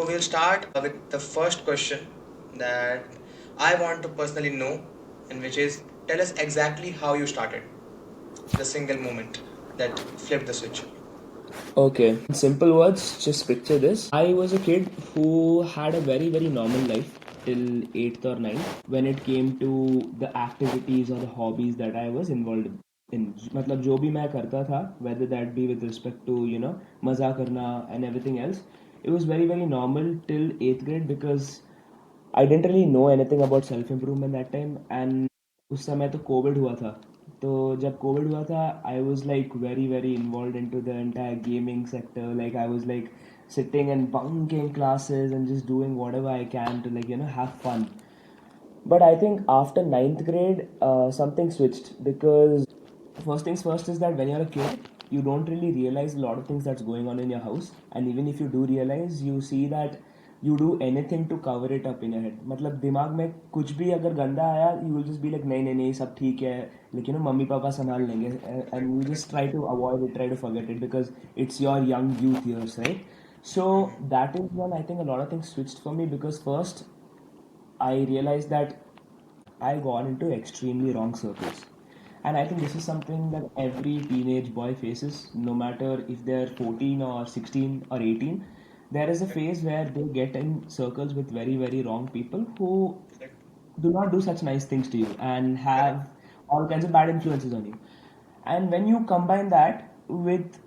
we'll start with the first question that I want to personally know, and which is tell us exactly how you started, the single moment that flipped the switch. Okay, in simple words, just picture this. I was a kid who had a very, very normal life till 8th or 9th when it came to the activities or the hobbies that I was involved in. मतलब जो भी मैं करता था, whether that be with respect to, मज़ा करना and everything else, it was very, very normal till 8th grade because I didn't really know anything about self improvement that time and उस समय तो कोविड हुआ था तो जब कोविड हुआ था I was like very very involve into the entire gaming sector like I was like sitting and bunking classes and just doing whatever I can to have fun. But I think after ninth grade, something switched because first things first is that when you're a kid, you don't really realize a lot of things that's going on in your house, and even if you do realize, you see that you do anything to cover it up in your head. मतलब दिमाग में कुछ भी अगर गंदा आया, you will just be like नहीं नहीं नहीं सब ठीक है, like मम्मी पापा संभाल लेंगे, and you just try to avoid it, try to forget it because it's your young youth years, right? So that is when I think a lot of things switched for me because first I realized that I got into extremely wrong circles. And I think this is something that every teenage boy faces, no matter if they're 14 or 16 or 18. There is a phase where they get in circles with very, very wrong people who do not do such nice things to you and have all kinds of bad influences on you. And when you combine that with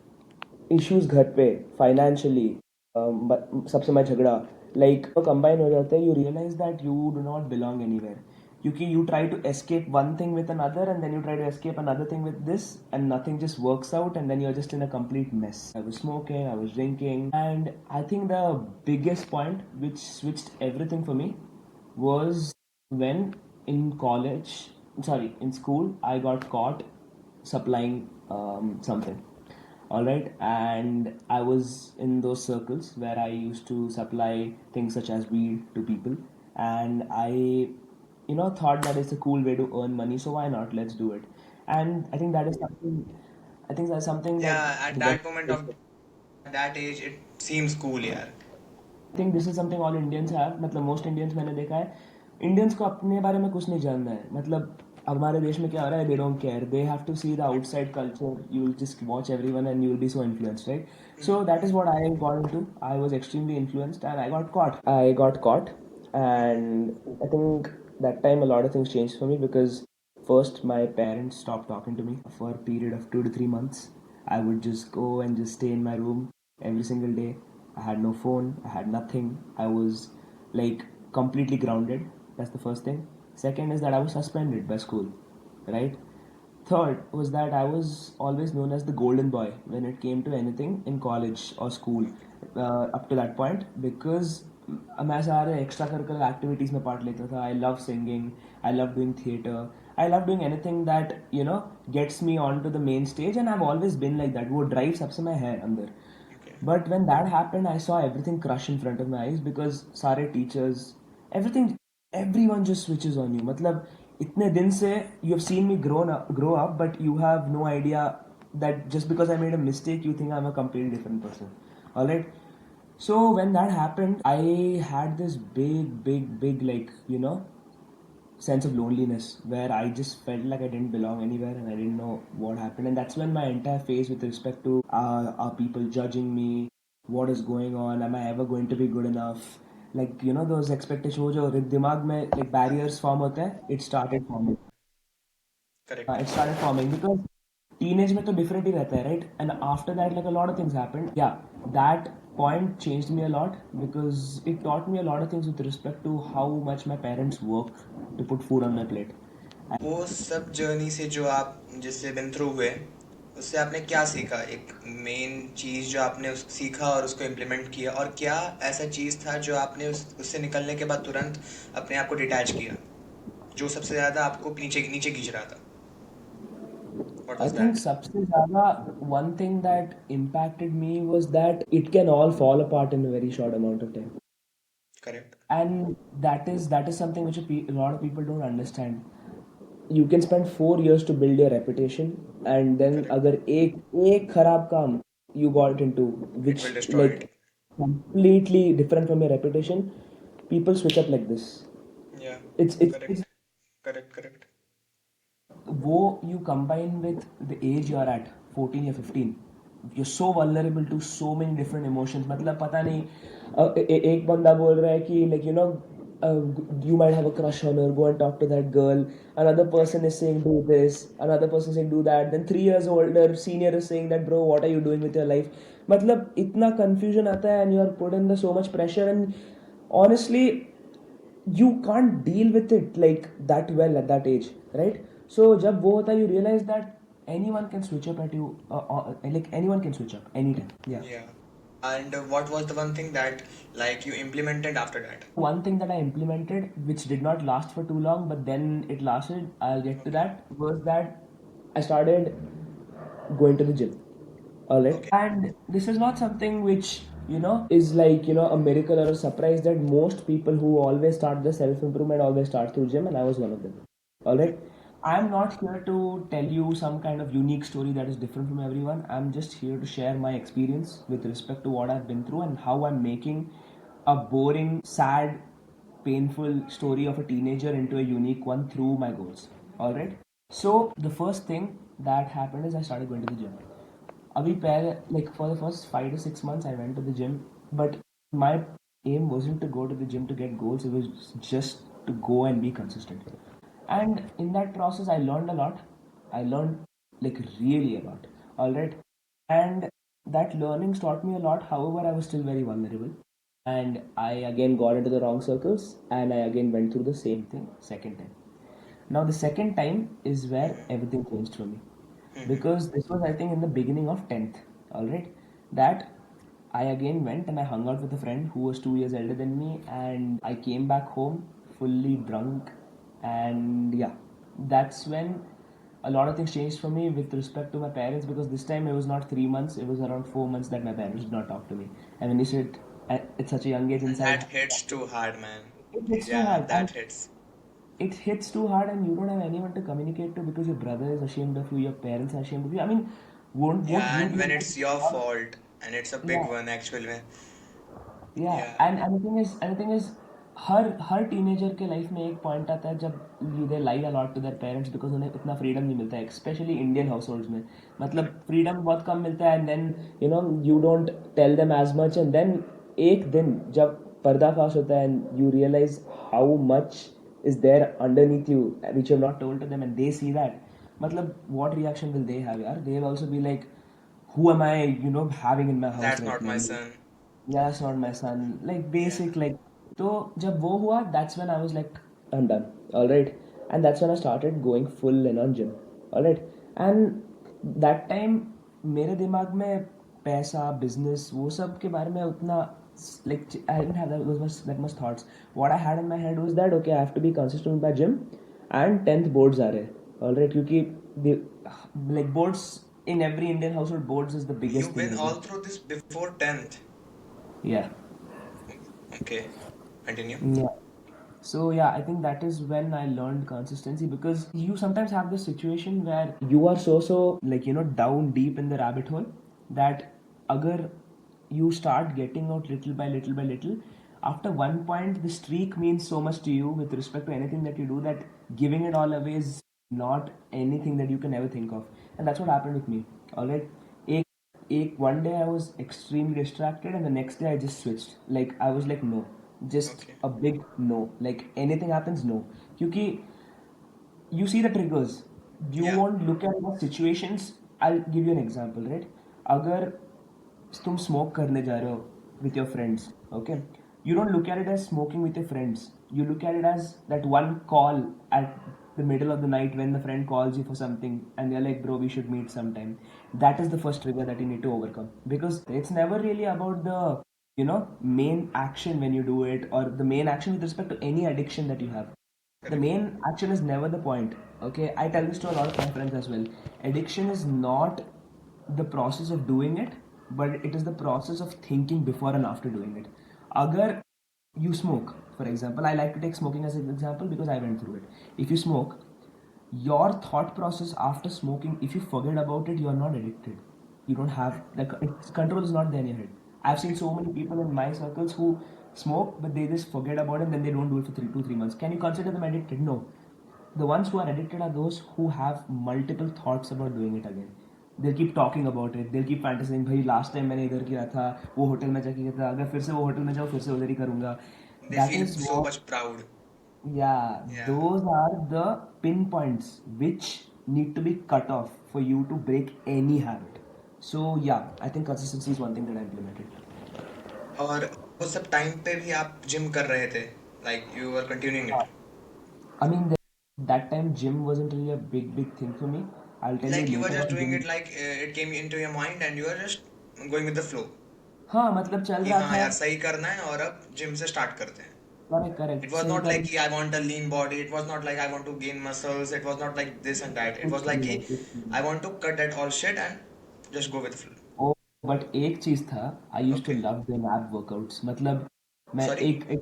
issues घर पे financially सबसे मैं झगड़ा like combine हो जाते हैं you realize that you do not belong anywhere क्योंकि you try to escape one thing with another and then you try to escape another thing with this and nothing just works out and then you're just in a complete mess. I was smoking, I was drinking, and I think the biggest point which switched everything for me was when in college, sorry, in school, I got caught supplying something. All right, and I was in those circles where I used to supply things such as weed to people, and I, thought that it's a cool way to earn money, so why not? Let's do it. And I think that is something. I think that's something that Yeah, at what that moment of that age, it seems cool, yeah. I think this is something all Indians have. मतलब most Indians मैंने देखा है Indians को अपने बारे में कुछ नहीं जानना है मतलब हमारे देश में क्या हो रहा है they don't care they have to see the outside culture you will just watch everyone and you will be so influenced, right? So that is what I got into. I was extremely influenced and I got caught and I think that time a lot of things changed for me because first my parents stopped talking to me for a period of 2 to 3 months. I would just go and just stay in my room every single day. I had no phone, I had nothing. I was like completely grounded. That's the first thing. Second is that I was suspended by school, right? Third was that I was always known as the golden boy when it came to anything in college or school up to that point because मैं सारे extra curricular activities में part लेता था. I love singing, I love doing theatre, I love doing anything that gets me on to the main stage and I have always been like that. वो drive सबसे में है अंदर. But when that happened, I saw everything crush in front of my eyes because सारे teachers, everything, everyone just switches on you. मतलब इतने दिन से you have seen me grow up, but you have no idea that just because I made a mistake, you think I'm a completely different person. All right. So when that happened, I had this big like sense of loneliness where I just felt like I didn't belong anywhere and I didn't know what happened. And that's when my entire phase with respect to are people judging me, what is going on, am I ever going to be good enough? Like, those expectations, वो जो दिमाग में like barriers form होते हैं, it started forming. Correct. It started forming because teenage में तो different ही रहता है, right? And after that, like a lot of things happened. Yeah, that point changed me a lot because it taught me a lot of things with respect to how much my parents work to put food on my plate. वो सब journey से जो आप जिससे been through हुए, उससे आपने क्या सीखा? एक मेन चीज़ जो आपने सीखा और उसको इम्प्लीमेंट किया, और क्या ऐसा चीज़ था जो आपने उससे निकलने के बाद तुरंत अपने आप को डिटैच किया, जो सबसे ज़्यादा आपको नीचे नीचे खींच रहा था? What I was think that? सबसे ज़्यादा one thing that impacted me was that it can all fall apart in a very short amount of time. Correct. And that is something which a lot of people don't understand. You can spend 4 years to build your reputation, and then correct. अगर एक एक खराब काम you got into, it which will destroy like it. completely different from your reputation, people switch up like this. Yeah. It's Correct. Correct. Correct. वो you combine with the age you are at 14 या 15, you're so vulnerable to so many different emotions. मतलब पता नहीं एक बंदा बोल रहा है कि like you know uh, you might have a crush on her, go and talk to that girl. Another person Correct. is saying do this, another person is saying do that, then 3 years older senior is saying that bro what are you doing with your life. मतलब इतना confusion आता है and you are put in the so much pressure, and honestly you can't deal with it like that well at that age, right? So जब वो होता है you realize that anyone can switch up at you, like anyone can switch up anytime. Yeah. Yeah. And what was the one thing that like you implemented after that? One thing that I implemented which did not last for too long but then it lasted, I'll get to Okay. that, was that I started going to the gym. All right. Okay. And this is not something which, is like, a miracle or a surprise, that most people who always start the self improvement always start through gym, and I was one of them. All right. I'm not here to tell you some kind of unique story that is different from everyone. I'm just here to share my experience with respect to what I've been through and how I'm making a boring, sad, painful story of a teenager into a unique one through my goals. All right. So the first thing that happened is I started going to the gym. अभी पहले like for the first 5 to 6 months I went to the gym, but my aim wasn't to go to the gym to get goals. It was just to go and be consistent. And in that process, I learned a lot. I learned like really a lot. All right, and that learning taught me a lot. However, I was still very vulnerable, and I again got into the wrong circles, and I again went through the same thing second time. Now the second time is where everything changed for me, because this was I think in the beginning of 10th. All right, that I again went and I hung out with a friend who was 2 years elder than me, and I came back home fully drunk, and yeah, that's when a lot of things changed for me with respect to my parents, because this time it was not 3 months, it was around 4 months that my parents did not talk to me. And when you sit at such a young age And inside, that hits too hard, man. it hits too Yeah, hard, and that hits. it hits too hard, and you don't have anyone to communicate to because your brother is ashamed of you, your parents are ashamed of you. I mean, won't Yeah, you and be when able it's your to? fault and it's a big Yeah, one actually. yeah. Yeah. And the thing is हर teenager के life में एक point आता है जब they lie a lot to their parents, because उन्हें इतना freedom नहीं मिलता है, स्पेशली इंडियन हाउस होल्ड्स में. मतलब Correct. फ्रीडम बहुत कम मिलता है, and then you don't tell them as much, and then एक दिन जब पर्दाफाश होता है and you realise how much is there underneath you which you're not told to them, and they see that, matlab what reaction will they have, yaar? They'll also be like, who am I, having in my house That's right not now? my son. Yeah, that's not my son. Like Yeah. basic like. तो जब वो हुआ, that's when I was like, I'm done. All right, and that's when I started going full in on gym. All right, and that time मेरे दिमाग में पैसा, business, वो सब के बारे में उतना like I didn't have that much thoughts. What I had in my head was that okay, I have to be consistent with my gym, and 10th boards are रहे. All right, क्योंकि the like boards in every Indian household, boards is the biggest You've thing been in all India. through this before 10th. Yeah. Okay. Continue. Yeah. So yeah, I think that is when I learned consistency, because you sometimes have this situation where you are so like down deep in the rabbit hole that agar you start getting out little by little by little, after one point the streak means so much to you with respect to anything that you do, that giving it all away is not anything that you can ever think of. And that's what happened with me. All right. One day I was extremely distracted, and the next day I just switched. Like I was like, no, just Okay. a big no. Like anything happens, no. Because you see the triggers. You Yeah. won't look at the situations. I'll give you an example, right? अगर तुम smoke करने जा रहे हो with your friends, okay? You don't look at it as smoking with your friends. You look at it as that one call at the middle of the night when the friend calls you for something and they're like, bro, we should meet sometime. That is the first trigger that you need to overcome, because it's never really about the main action when you do it, or the main action with respect to any addiction that you have. The Correct. main action is never the point. Okay, I tell this to a lot of my friends as well. Addiction is not the process of doing it, but it is the process of thinking before and after doing it. Agar you smoke, for example, I like to take smoking as an example because I went through it. If you smoke, your thought process after smoking, if you forget about it, you are not addicted. You don't have the control is not there in your head. I've seen Okay. so many people in my circles who smoke, but they just forget about it, then they don't do it for 3 months. Can you consider them addicted? No. The ones who are addicted are those who have multiple thoughts about doing it again. They'll keep talking about it. They'll keep fantasizing. भाई last time मैंने इधर किया था, वो hotel में जाके किया था. अगर फिर से वो होटल में जाओ, फिर से उधर ही करूँगा. They That feel is so what. much proud. Yeah, Yeah. those are the pinpoints which need to be cut off for you to break any habit. So yeah, I think consistency is one thing that I implemented. और वो सब time पे भी आप gym कर रहे थे, like you are continuing it, I mean, that time gym wasn't really a big thing for me. I'll tell you like you are later just on. Doing it Gym. Like it came into your mind and you are just going with the flow, हाँ मतलब चल कि रहा हाँ था. यार सही करना है और अब जिम से स्टार्ट करते हैं. करेक्ट It करेक्ट was सही not like कर. कि I want a lean body. It was not like I want to gain muscles. It was not like this and that. It कुछ was like भी कि नहीं कुछ भी I नहीं. want to cut that all shit and just go with the flow. Oh but एक चीज था. I use to Okay. Love them ab workouts. मतलब मैं Sorry? एक एक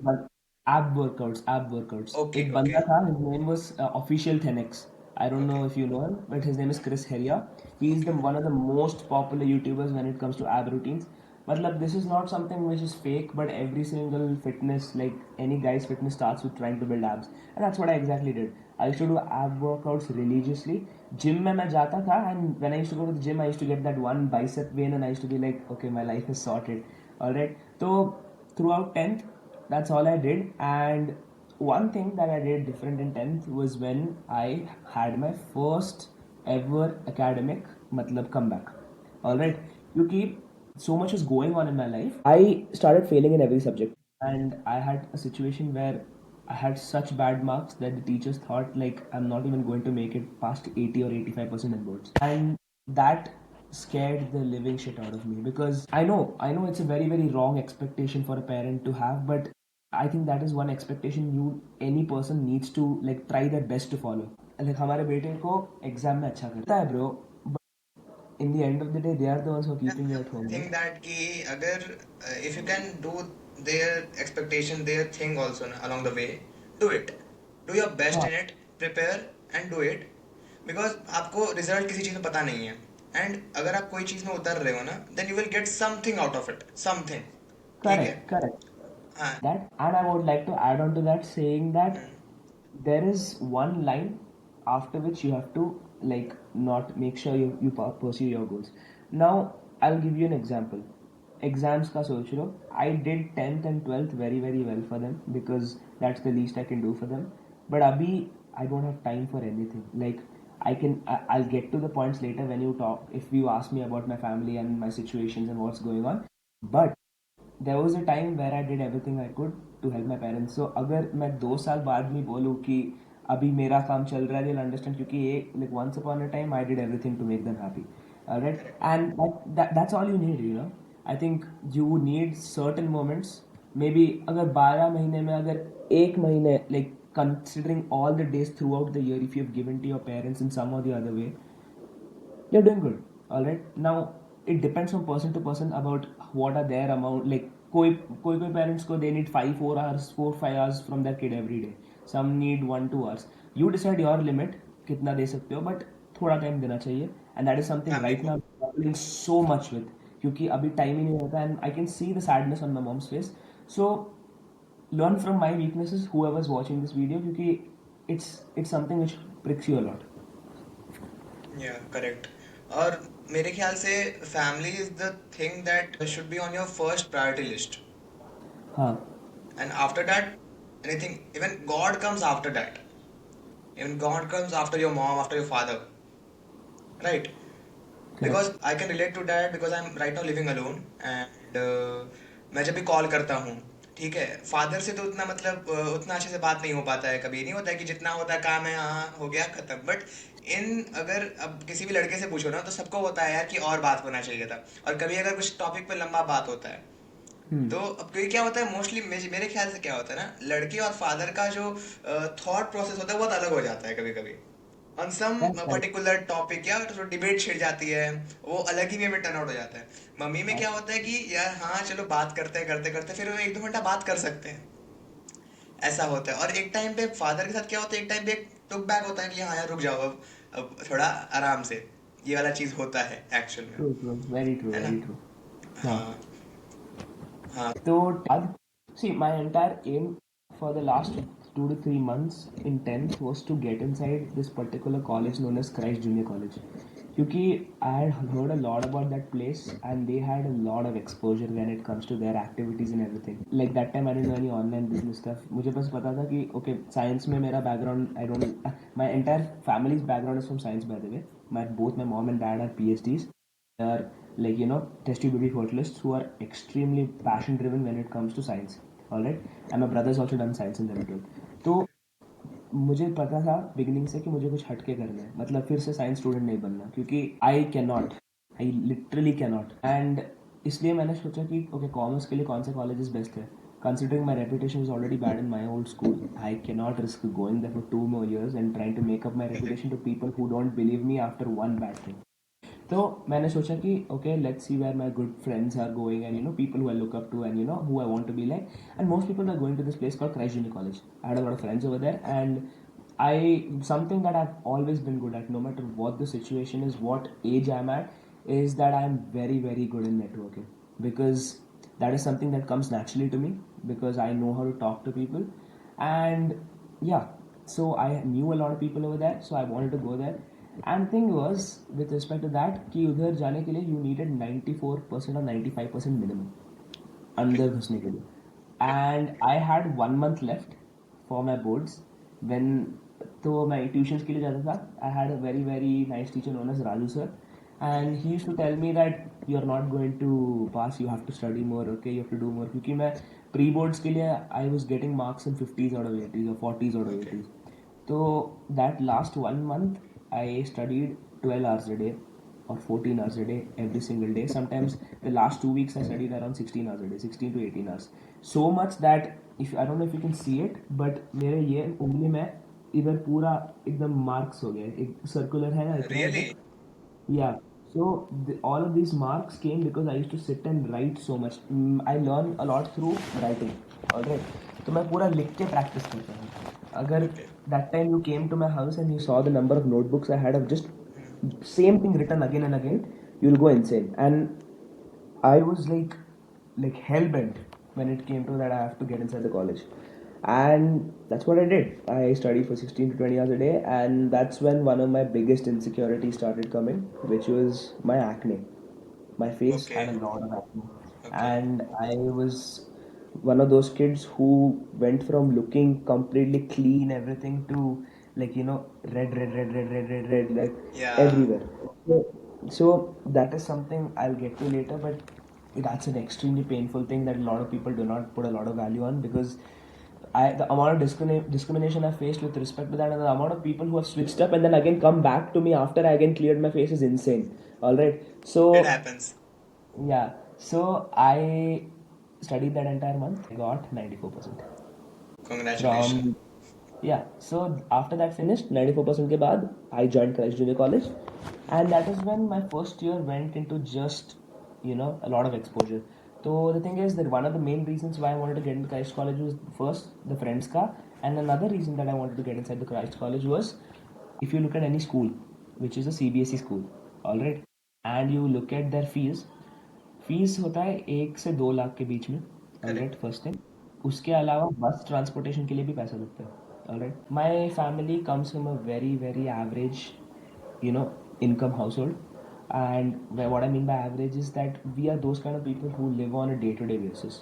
एब वर्कआउट्स Okay, एक बंदा okay. था. His name was official Thenx. I don't know Okay. If you know him but his name is Chris Heria. He is Okay. The one of the most popular YouTubers when it comes to ab routines. मतलब this is not something which is fake, but every single fitness, like any guy's fitness, starts with trying to build abs, and that's what I exactly did. I used to do ab workouts religiously. Gym में मैं जाता था, and when I used to go to the gym, I used to get that one bicep vein, and I used to be like, okay, my life is sorted. All right. So throughout 10th, that's all I did. And one thing that I did different in 10th was when I had my first ever academic matlab comeback. All Okay. right. You keep so much was going on in my life. I started failing in every subject, and I had a situation where I had such bad marks that the teachers thought like I'm not even going to make it past 80 or 85% in boards. And that scared the living shit out of me, because I know it's a very wrong expectation for a parent to have, but I think that is one expectation any person needs to like try their best to follow. Like हमारे बेटे को exam में अच्छा करता है bro. In the end of the day, they are the ones who are Yeah, keeping you I at home, think right? that कि अगर if you can do their expectation, their thing also along the way, do it. Do your best हाँ. in it. Prepare and do it. Because आपको result किसी चीज़ में पता नहीं है. And अगर आप कोई चीज़ में उतर रहे हो ना, then you will get something out of it, something. ठीक है. Correct, correct. हाँ. That, and I would like to add on to that, saying that there is one line after which you have to like not make sure you pursue your goals. Now, I'll give you an example. Exams ka soch lo. I did 10th and 12th very well for them, because that's the least I can do for them. But abhi, I don't have time for anything. Like, I'll get to the points later when you talk, if you ask me about my family and my situations and what's going on. But there was a time where I did everything I could to help my parents. So अगर मैं 2 साल बाद भी बोलूँ कि अभी मेरा काम चल रहा है, they'll understand, क्योंकि ये like once upon a time I did everything to make them happy. Alright, correct. and that's all you need, you know. I think you need certain moments. Maybe अगर 12 महीने में अगर एक महीने, like considering all the days throughout the year, if you've given to your parents in some or the other way, you're doing good. All right. Now it depends from person to person about what are their amount. Like koi parents ko they need 5 4 hours 4 5 hours from their kid every day. Some need 1 2 hours. You decide your limit कितना दे सकते हो, but थोड़ा time देना चाहिए. And that is something family right को. now I'm struggling so much with, क्योंकि अभी time ही नहीं होता, and I can see the sadness on my mom's face. So learn from my weaknesses, whoever's watching this video, क्योंकि it's something which pricks you a lot. या correct. और मेरे ख्याल से family is the thing that should be on your first priority list. हाँ. And after that, anything, even God comes after that. Even God comes after your mom, after your father, right? Correct. Because I can relate to that because I'm right now living alone and मैं जब भी call करता हूँ, ठीक है, father से तो उतना मतलब उतना अच्छे से बात नहीं हो पाता है. कभी नहीं होता है कि जितना होता है काम है, हाँ हो गया खत्म. बट इन अगर अब किसी भी लड़के से पूछो ना, तो सबको होता है यार कि और बात होना चाहिए था. और कभी अगर कुछ टॉपिक पे लंबा बात होता है, Hmm. तो अब क्योंकि क्या होता है मोस्टली मेरे ख्याल से क्या होता है ना, लड़के और फादर का जो थॉट प्रोसेस होता है बहुत अलग हो जाता है कभी कभी on some That's right. Particular topic, या तो डिबेट छिड़ जाती है, वो अलग ही वे में टर्न आउट हो जाता है. मम्मी में क्या होता है कि यार हाँ चलो बात करते हैं, करते करते फिर वो 1 2 घंटा बात कर सकते हैं, ऐसा होता है. और एक टाइम पे फादर के साथ क्या होता है, एक टाइम पे एक टुक बैक होता है कि हाँ यार रुक जाओ, अब थोड़ा आराम से. ये वाला चीज होता है एक्चुअल में, True, true. Very true, है ना. very true. हाँ. हाँ. हाँ। So, see, my entire aim for the last 2 to 3 months in 10th was to get inside this particular college known as Christ Junior College. Because I had heard a lot about that place and they had a lot of exposure when it comes to their activities and everything. Like that time I didn't know any online business stuff. मुझे बस पता था कि okay science में मेरा background I don't my entire family's background is from science by the way. Both my mom and dad are PhDs. Are like test tube baby fertilists who are extremely passion driven when it comes to science. All right, and my brother's also done science in 11th. तो मुझे पता था beginning से कि मुझे कुछ हटके करना है, मतलब फिर से साइंस स्टूडेंट नहीं बनना, क्योंकि आई can not, I literally can not. And इसलिए मैंने सोचा कि ओके कॉमर्स के लिए कौन से कॉलेजेस बेस्ट है। Considering my reputation is already bad in my old school, I can not risk going there for 2 more years and trying to make up my reputation to people who don't believe me after one bad thing. तो मैंने सोचा कि okay let's see where my good friends are going and people who I look up to and who I want to be like, and most people are going to this place called Christ junior college. I had a lot of friends over there and I something that I've always been good at, no matter what the situation is, what age I'm at, is that I'm very very good in networking, because that is something that comes naturally to me because I know how to talk to people. And yeah, so I knew a lot of people over there, so I wanted to go there. And thing was with respect to that कि उधर जाने के लिए you needed 94% or 95% minimum Okay. अंदर घुसने के लिए. And I had 1 month left for my boards when, तो मैं ट्यूशन्स के लिए जाता था. I had a very very nice teacher known as Raju sir, and he used to tell me that you're not going to pass, you have to study more, okay, you have to do more, क्योंकि मैं pre boards के लिए I was getting marks in 50s out of 80s or 40s out of Okay. 80s. So that last 1 month I studied 12 hours a day or 14 hours a day every single day. Sometimes the last 2 weeks I studied around 16 hours a day, 16 to 18 hours. So much that if I don't know if you can see it, but मेरे ये उंगली में इधर पूरा एकदम marks हो गए, एक सर्कुलर है ना इतना इधर. Really? Yeah. So all of these marks came because I used to sit and write so much. I learn a lot through writing. Alright. तो मैं पूरा लिख के practice करता हूँ. अगर Okay. that time you came to my house and you saw the number of notebooks I had of just same thing written again and again, you'll go insane. And I was like hell bent when it came to that I have to get inside the college. And that's what I did. I studied for 16 to 20 hours a day, and that's when one of my biggest insecurities started coming, which was my acne. My face had a Okay. lot of acne, Okay. and I was one of those kids who went from looking completely clean, everything, to red, like Yeah. everywhere. So that is something I'll get to later, but that's an extremely painful thing that a lot of people do not put a lot of value on, because the amount of discrimination I faced with respect to that, and the amount of people who have switched up and then again come back to me after I again cleared my face is insane. All right, It so happens. yeah, so I studied that entire month. I got 94% Congratulations. from, yeah. So after that finished 94% के बाद I joined Christ Junior College, and that is when my first year went into just a lot of exposure. So the thing is that one of the main reasons why I wanted to get into Christ College was first the friends ka, and another reason that I wanted to get inside the Christ College was, if you look at any school which is a CBSE school, all right, and you look at their fees होता है 1 से 2 लाख के बीच में. Alright, Correct. First thing. उसके अलावा बस transportation के लिए भी पैसा लगता है. Alright, my family comes from a very very average income household. And what I mean by average is that we are those kind of people who live on a day-to-day basis.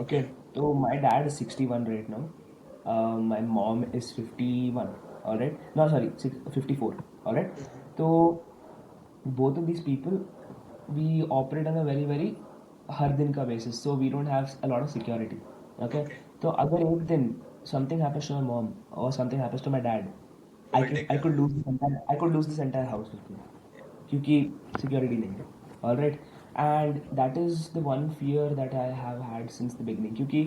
Okay, Okay. so my dad is 61 right now. My mom is 51. All right, no sorry, 54. All right, so both of these people, we operate on a very very हर दिन का basis, so we don't have a lot of security. Okay, Okay. तो अगर एक दिन something happens to my mom or something happens to my dad, Who I will can take I care? could lose this entire I could lose this entire house with me, क्योंकि security नहीं है. All right, and that is the one fear that I have had since the beginning, क्योंकि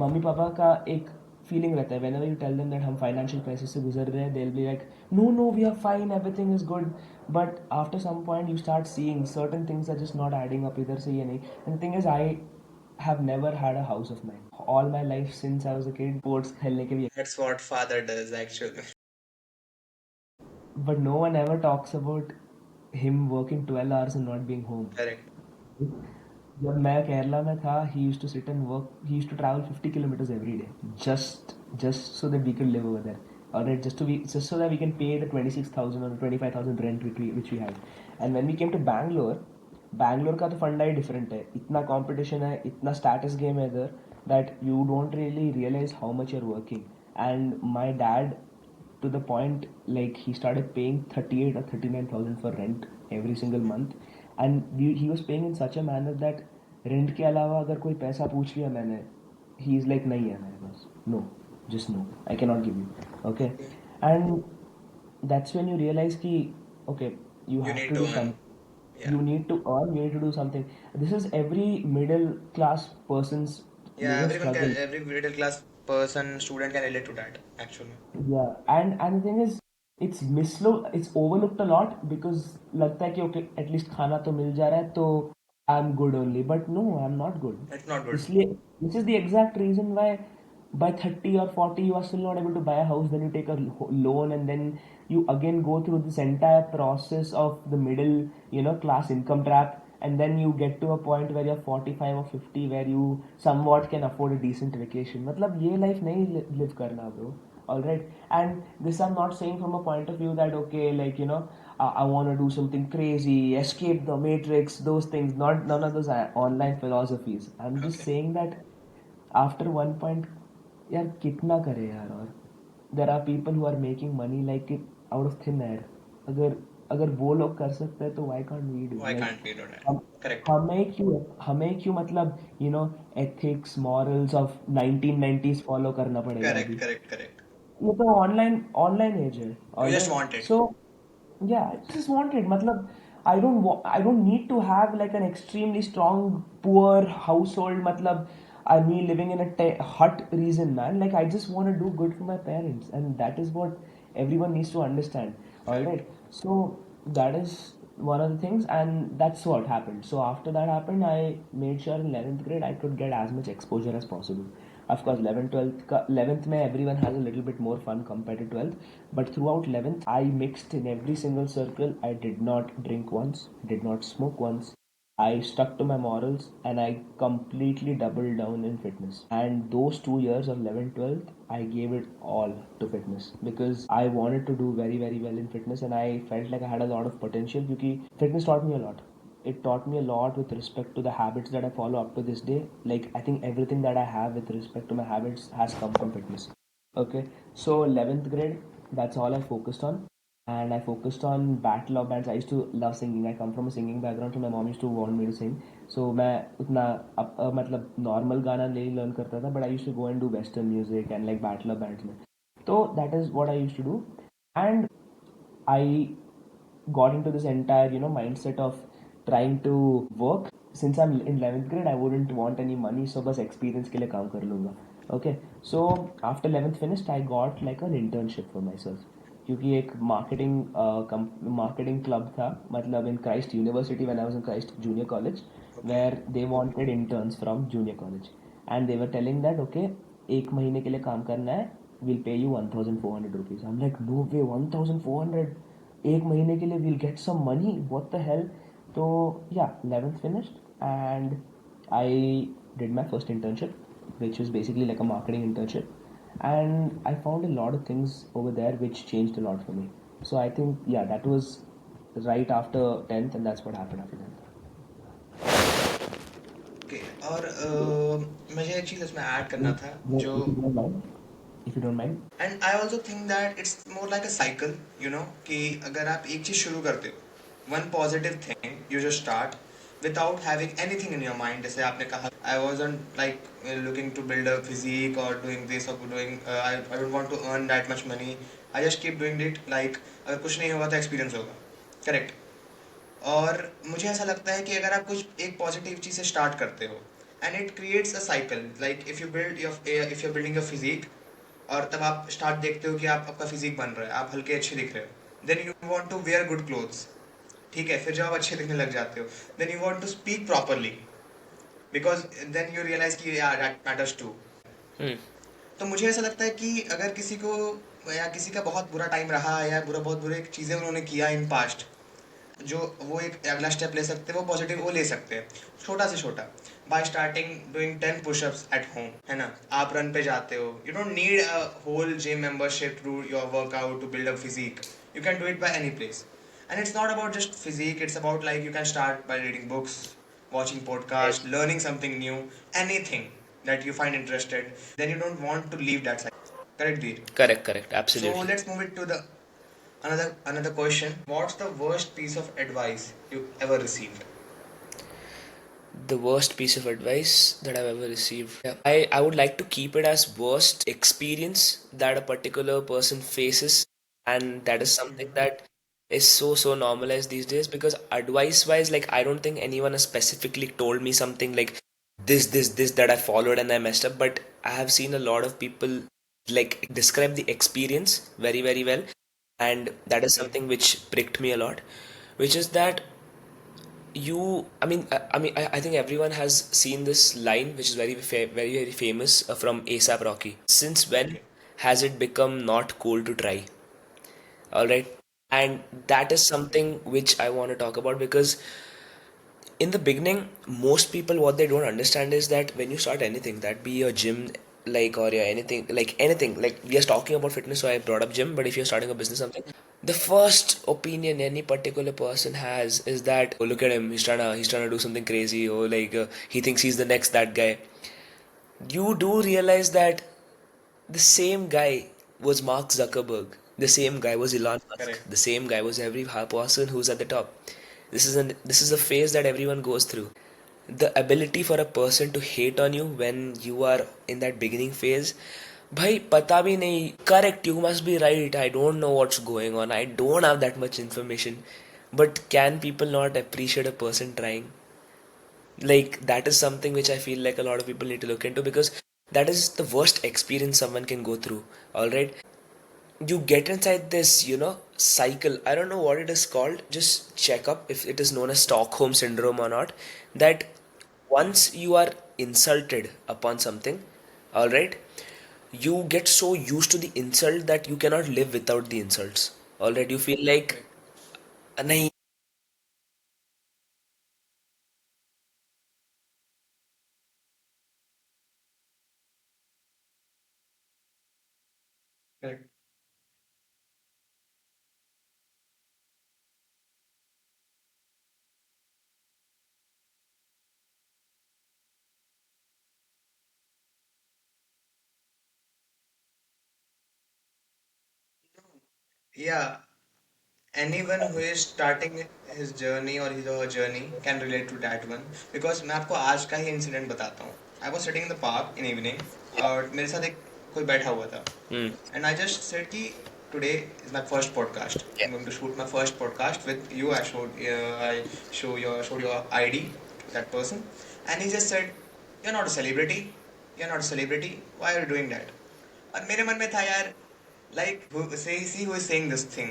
mummy papa का एक feeling रहता है, whenever you tell them that हम financial crisis से गुजर रहे हैं, they'll be like no no we are fine, everything is good. But after some point you start seeing certain things are just not adding up, इधर से ये नहीं. And the thing is, I have never had a house of mine all my life since I was a kid. Sports खेलने के लिए, That's what father does actually. but no one ever talks about him working 12 hours and not being home. Correct. जब मैं केरला में था, he used to sit and work. He used to travel 50 kilometers every day, just so that we could live over there. All right, just so that we can pay the 26,000 or 25,000 rent which we had. And when we came to Bangalore, Bangalore का तो फंडा ही different है. इतना competition है, इतना status game है इधर, that you don't really realize how much you're working. And my dad, to the point, like, he started paying 38 or 39,000 for rent every single month. And he was paying in such a manner that rent के अलावा अगर कोई पैसा पूछ लिया मैंने, he is like नहीं है मेरे पास, no, just no, I can not give you, okay. And that's when you realise कि okay, you You have need to to do earn. सम, Yeah. you need to earn, you need to do something. This is every middle class person's, Yeah, everyone can, struggle. every middle class person, student can relate to that, actually. Yeah, and the thing is, it's overlooked a lot because लगता है कि okay, at least खाना तो मिल जा रहा है तो I'm good only. But no, I'm not good. It's not good. इसलिए this is the exact reason why by 30 or 40 you are still not able to buy a house. Then you take a loan, and then you again go through this entire process of the middle, class income trap. And then you get to a point where you're 45 or 50 where you somewhat can afford a decent vacation. मतलब ये life नहीं live करना bro. All right. And this I'm not saying from a point of view that okay, like, I want to do something crazy, escape the matrix, those things. Not none of those online philosophies. I'm just Okay. saying that after one point, यार कितना करे यार. और there are people who are making money like it out of thin air. अगर अगर वो लोग कर सकते हैं तो why can't we do? Why Like, can't we do that? हम Correct. हमें क्यों मतलब ethics morals of 1990s follow करना पड़ेगा Correct, अभी. correct, correct. ये तो ऑनलाइन एज है. You all just right. want it. So yeah, I just want it. मतलब, I don't need to have like an extremely strong poor household. मतलब, me living in a hut reason, man. Like, I just want to do good for my parents, and that is what everyone needs to understand. All Fact. right. So that is one of the things, and that's what happened. So after that happened, I made sure in 11th grade I could get as much exposure as possible. Of course, 11th, 12th, 11th में everyone has a little bit more fun compared to 12th. But throughout 11th, I mixed in every single circle. I did not drink once, did not smoke once. I stuck to my morals, and I completely doubled down in fitness. And those 2 years of 11th, 12th, I gave it all to fitness because I wanted to do very, very well in fitness, and I felt like I had a lot of potential because fitness taught me a lot. It taught me a lot with respect to the habits that I follow up to this day. Like, I think everything that I have with respect to my habits has come from fitness. Okay, so 11th grade, that's all I focused on. And I focused on battle of bands. I used to love singing. I come from a singing background, so my mom used to want me to sing. So मैं उतना मतलब normal गाना नहीं learn करता था, but I used to go and do western music and like battle of bands में. So that is what I used to do. And I got into this entire mindset of trying to work. Since I'm in 11th grade, I wouldn't want any money, so बस experience के लिए काम कर लूँगा. Okay, so after 11th finished, I got like an internship for myself. क्योंकि एक marketing club था, मतलब in Christ University when I was in Christ Junior College, Okay. where they wanted interns from junior college, and they were telling that okay, एक महीने के लिए काम करना है, we'll pay you 1,400 rupees. I'm like, no way, 1,400 एक महीने के लिए we'll get some money, what the hell. तो yeah, 11th finished, and I did my first internship, which was basically like a marketing internship, and I found a lot of things over there which changed a lot for me. So I think yeah, that was right after 10th, and that's what happened after 10th. Okay. और मुझे एक चीज़ इसमें add करना था जो, If you don't mind, if you don't mind. And I also think that it's more like a cycle, कि अगर आप एक चीज़ शुरू करते हो, one positive thing you just start without having anything in your mind. जैसे आपने कहा I wasn't like looking to build a physique और डूइंग दिस और doing, I don't want to earn that much money. I just keep doing it. Like अगर कुछ नहीं होगा तो एक्सपीरियंस होगा. करेक्ट. और मुझे ऐसा लगता है कि अगर आप कुछ एक पॉजिटिव चीज़ से स्टार्ट करते हो and it creates a cycle. Like if you building a physique, और तब आप स्टार्ट देखते हो कि आपका फिजिक बन रहा है, आप हल्के अच्छे दिख रहे हो, then you want to wear good clothes. ठीक है, फिर जब आप अच्छे दिखने लग जाते हो, then you want to speak properly, because then you realise कि यार दैट मैटर्स टू. तो मुझे ऐसा लगता है कि अगर किसी को, या किसी का बहुत बुरा टाइम रहा, या बहुत बुरे चीज़ें उन्होंने किया इन पास्ट, जो वो एक अगला स्टेप ले सकते हैं, वो पॉजिटिव वो ले सकते हैं, छोटा से छोटा, by starting doing 10 pushups at home, है ना? आप रन पे जाते हो, you don't need a whole gym membership to your workout to build a physique, you can do it by any place. And it's not about just physique, it's about like you can start by reading books, watching podcasts, learning something new, anything that you find interested, then you don't want to leave that side. Correct, Dhir? Correct, correct, So absolutely. let's move it to the another question. What's the worst piece of advice you ever received? The worst piece of advice that I've ever received. Yeah. I would like to keep it as worst experience that a particular person faces, and that is something that is so normalized these days, because advice wise, like, I don't think anyone has specifically told me something like this that I followed and I messed up, but I have seen a lot of people like describe the experience very well, and that is something which pricked me a lot, which is that I think everyone has seen this line, which is very famous, from ASAP Rocky. Since when Okay. has it become not cool to try? All right, and that is something which I want to talk about, because in the beginning, most people, what they don't understand is that when you start anything, that be a gym, like, or yeah, anything, like, we are talking about fitness, so I brought up gym, but if you're starting a business, something, the first opinion any particular person has is that, oh, look at him, he's trying to do something crazy, or like, he thinks he's the next that guy. You do realize that the same guy was Mark Zuckerberg. The same guy was Elon Musk. Correct. The same guy was every person who's at the top. This is a phase that everyone goes through. The ability for a person to hate on you when you are in that beginning phase, भाई पता भी नहीं. Correct, you must be right. I don't know what's going on. I don't have that much information. But can people not appreciate a person trying? Like, that is something which I feel like a lot of people need to look into, because that is the worst experience someone can go through. All right, you get inside this, cycle. I don't know what it is called. Just check up if it is known as Stockholm syndrome or not. That once you are insulted upon something, all right, you get so used to the insult that you cannot live without the insults. All right, you feel like, Correct. नहीं. Correct. Yeah, anyone who is starting his journey or his or her journey can relate to that one. Because मैं आपको आज का ही incident बताता हूँ. I was sitting in the park in evening और मेरे साथ एक कोई बैठा हुआ था. Hmm. And I just said कि today is my first podcast. Yeah. I'm going to shoot my first podcast with you. I showed your ID to that person, and he just said, "You're not a celebrity. You're not a celebrity. Why are you doing that?" और मेरे मन में था यार, like see who is saying this thing,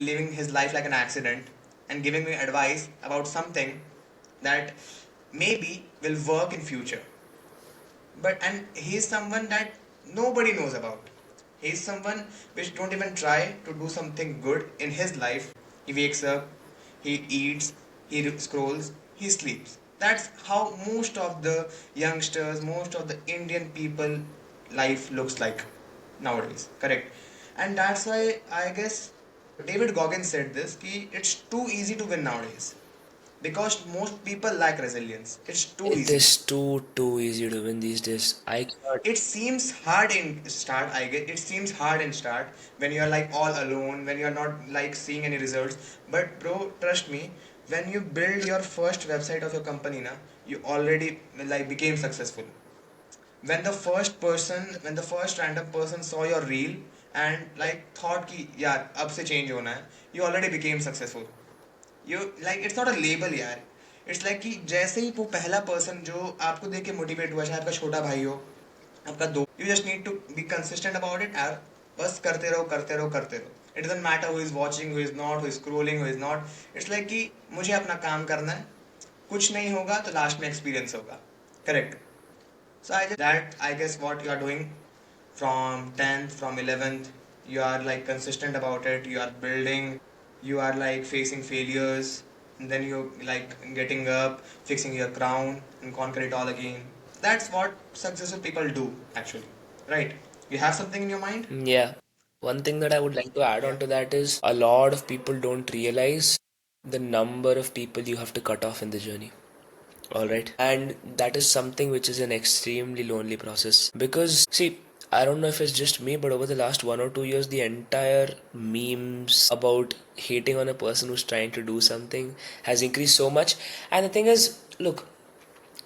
living his life like an accident and giving me advice about something that maybe will work in future, but and he's someone that nobody knows about. He's someone which don't even try to do something good in his life. He wakes up, he eats, he scrolls, he sleeps. That's how most of the youngsters, most of the Indian people life looks like nowadays. Correct. And that's why I guess David Goggins said this ki it's too easy to win nowadays because most people lack resilience. It's too It easy. is too easy to win these days. I cannot. It seems hard in start, I get it seems hard in start when you're like all alone, when you're not like seeing any results. But bro, trust me, when you build your first website of your company na, you already like became successful. When the first random person saw your reel and like thought ki yaar ab se change hona hai, you already became successful. You like it's not a label यार. It's like कि जैसे ही वो पहला person जो आपको देख के motivate हुआ, चाहे आपका छोटा भाई हो, आपका दोस्त, you just need to be consistent about it यार. बस करते रहो करते रहो करते रहो. It doesn't matter who is watching, who is not, who is scrolling, who is not. It's like कि मुझे अपना काम करना है. कुछ नहीं होगा तो लास्ट में एक्सपीरियंस होगा. Correct. So I that I guess what you are doing from 10th, from 11th, you are like consistent about it, you are building. You are like facing failures, and then you're like getting up, fixing your crown, and conquer it all again. That's what successful people do, actually. Right? You have something in your mind? Yeah. One thing that I would like to add Yeah. on to that is a lot of people don't realize the number of people you have to cut off in the journey. All right. And that is something which is an extremely lonely process. Because, see, I don't know if it's just me, but over the last 1 or 2 years, the entire memes about hating on a person who's trying to do something has increased so much. And the thing is, look,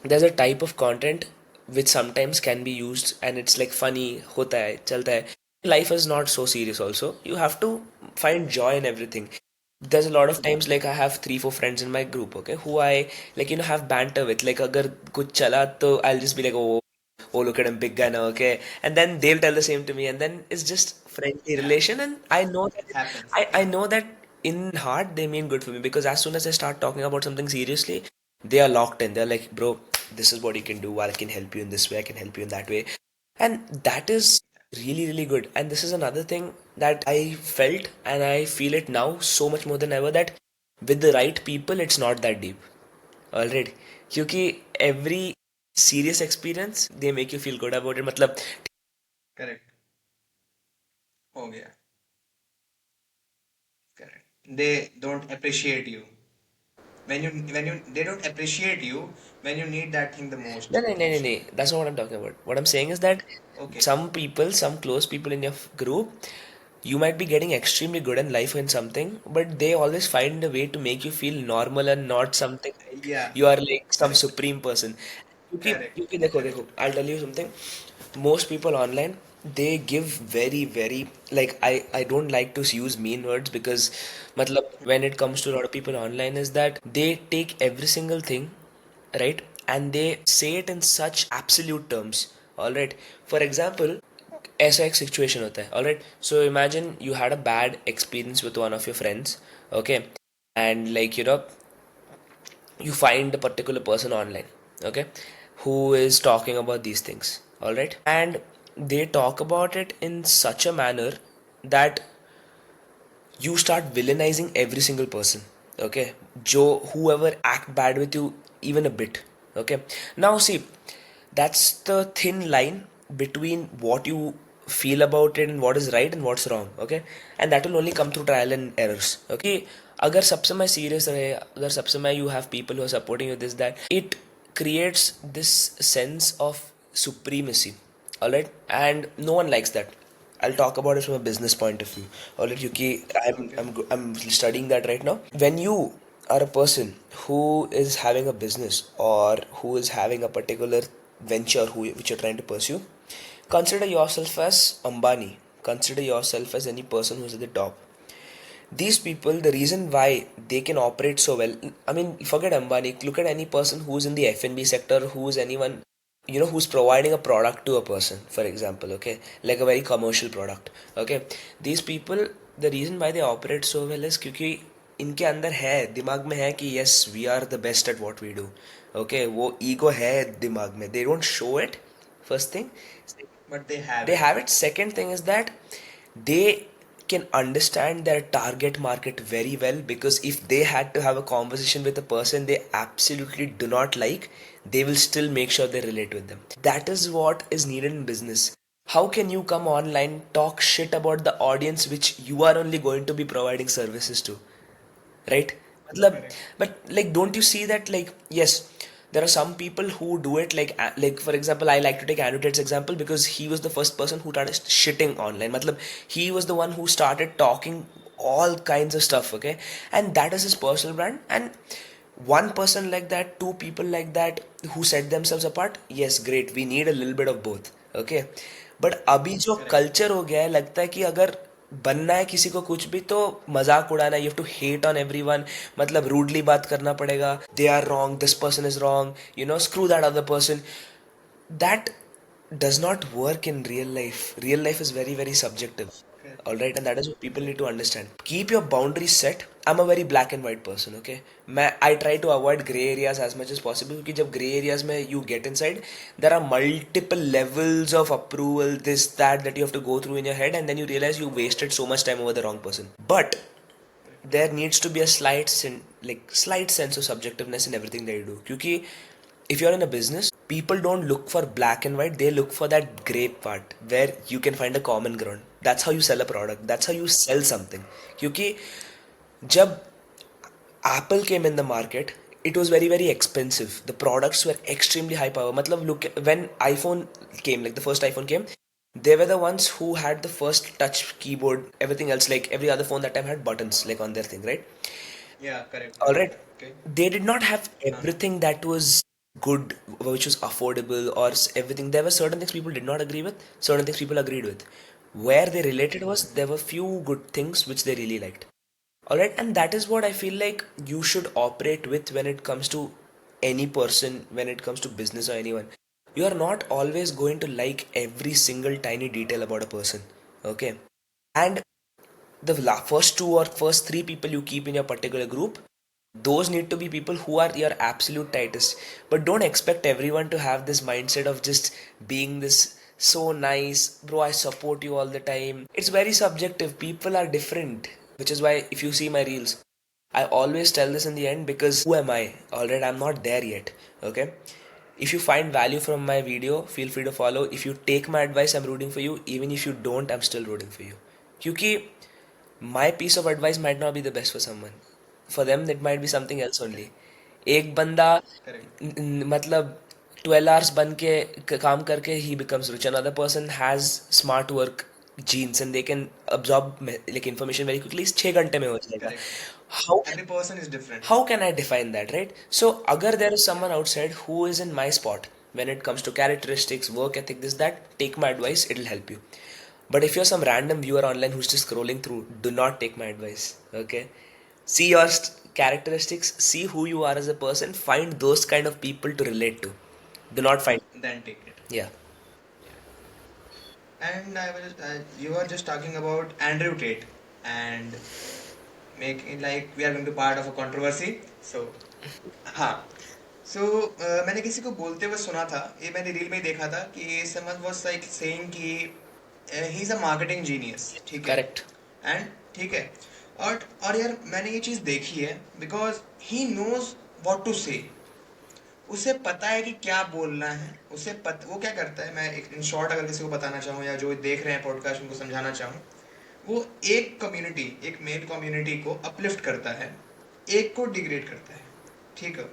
there's a type of content which sometimes can be used and it's like funny hota hai chalta hai. Life is not so serious also. You have to find joy in everything. There's a lot of times like I have 3 4 friends in my group, okay, who I like, have banter with. Like agar kuch chala to I'll just be like, oh, look at him, big guy now, okay, and then they'll tell the same to me, and then it's just friendly Yeah. relation, and I know that Happens. I know that in heart they mean good for me, because as soon as I start talking about something seriously, they are locked in. They're like, bro, this is what you can do. I can help you in this way. I can help you in that way. And that is really, really good. And this is another thing that I felt and I feel it now so much more than ever, that with the right people, it's not that deep. Already. Because every serious experience, they make you feel good about it. मतलब Correct. हो गया. Correct. They don't appreciate you. When you they don't appreciate you when you need that thing the No, most, no, no, no, no. actually. That's not what I'm talking about. What I'm saying is that Okay. some people, some close people in your group, you might be getting extremely good in life in something, but they always find a way to make you feel normal and not something like Yeah. you are like some Correct. supreme person. Correct. क्योंकि देखो Correct. देखो, I'll tell you something. Most people online, they give very very, like, I don't like to use mean words, because matlab when it comes to a lot of people online is that they take every single thing, right, and they say it in such absolute terms. All right, for example, ऐसा एक situation होता है. Alright, so imagine you had a bad experience with one of your friends, okay, and like you find a particular person online, okay, who is talking about these things, all right, and they talk about it in such a manner that you start villainizing every single person, okay, Joe, whoever act bad with you even a bit, okay. Now see, that's the thin line between what you feel about it and what is right and what's wrong, okay, and that will only come through trial and errors, okay. अगर सब समय serious रहे, अगर सब समय you have people who are supporting you, this that, it creates this sense of supremacy, all right, and no one likes that. I'll talk about it from a business point of view. Alright, Yuki, Okay. I'm studying that right now. When you are a person who is having a business or who is having a particular venture which you're trying to pursue, consider yourself as Ambani. Consider yourself as any person who's at the top. These people, the reason why they can operate so well, I mean, forget Ambani, look at any person who's in the F&B sector, who's anyone, who's providing a product to a person, for example, okay, like a very commercial product, okay. These people, the reason why they operate so well is क्योंकि इनके अंदर है, दिमाग में है कि yes, we are the best at what we do, okay, वो ego है दिमाग में, they don't show it, first thing. But they have They it. have it. Second thing is that they can understand their target market very well, because if they had to have a conversation with a person they absolutely do not like, they will still make sure they relate with them. That is what is needed in business. How can you come online, talk shit about the audience which you are only going to be providing services to? Right, matlab, Correct. but like, don't you see that, like, yes, there are some people who do it like for example, I like to take Annotate's example because he was the first person who started shitting online, matlab, he was the one who started talking all kinds of stuff, okay, and that is his personal brand. And one person like that, two people like that who set themselves apart, yes, great, we need a little bit of both, okay. But अभी जो Correct. Culture हो गया है, लगता है कि अगर बनना है किसी को कुछ भी तो मजाक उड़ाना, you have to hate on everyone, मतलब रूडली बात करना पड़ेगा, they are wrong, this person is wrong, screw that other person. That does not work in real life. Real life is very, very subjective. Correct. Alright, and that is what people need Correct. to understand. Keep your boundaries set. I'm a very black and white person, okay? I try to avoid gray areas as much as possible, because जब gray areas में you get inside, there are multiple levels of approval, this, that you have to go through in your head, and then you realize you wasted so much time over the wrong person. But there needs to be a slight sense of subjectiveness in everything that you do. Because if you're in a business, people don't look for black and white, they look for that gray part where you can find a common ground. That's how you sell a product, that's how you sell something. Because जब Apple came in the market, it was very very expensive. The products were extremely high power. मतलब look, when iPhone came, like the first iPhone came, they were the ones who had the first touch keyboard. Everything else, like every other phone that time, had buttons like on their thing, right? Yeah, correct, All right. correct. Okay. They did not have हाँ. everything that was good, which was affordable, or everything. There were certain things people did not agree with, certain things people agreed with. Where they related was there were few good things which they really liked. Alright, and that is what I feel like you should operate with when it comes to any person, when it comes to business or anyone. You are not always going to like every single tiny detail about a person. Okay. And the first two or first three people you keep in your particular group, those need to be people who are your absolute tightest. But don't expect everyone to have this mindset of just being this so nice, bro, I support you all the time. It's very subjective. People are different, which is why if you see my reels, I always tell this in the end, because who am I? Alright, I'm not there yet. Okay. If you find value from my video, feel free to follow. If you take my advice, I'm rooting for you. Even if you don't, I'm still rooting for you. Because my piece of advice might not be the best for someone. For them, it might be something else only. एक बंदा Correct. मतलब 12 hours बन के काम करके he becomes rich. Another person has smart work genes and they can absorb like information very quickly. 6 घंटे में हो जाएगा. Correct. How Every person is different. how can I define that, right? So agar there is someone outside who is in my spot when it comes to characteristics, work ethic, this that, take my advice, it'll help you. But if you're some random viewer online who's just scrolling through, do not take my advice. Okay? See your characteristics, see who you are as a person, find those kind of people to relate to. Do not find. Then take it. Yeah. And you were just talking about Andrew Tate and making like we are going to part of a controversy. So, हाँ. So मैंने किसी को बोलते हुए सुना था, ये मैंने रील में ही देखा था कि someone was like saying कि he is a marketing genius, ठीक है? Correct. And ठीक है. और यार मैंने ये चीज़ देखी है because he knows what to say. उसे पता है कि क्या बोलना है, वो क्या करता है, मैं एक इन शॉर्ट अगर किसी को बताना चाहूँ या जो देख रहे हैं पॉडकास्ट उनको समझाना चाहूँ, वो एक मेल कम्युनिटी को अपलिफ्ट करता है, एक को डिग्रेड करता है, ठीक है,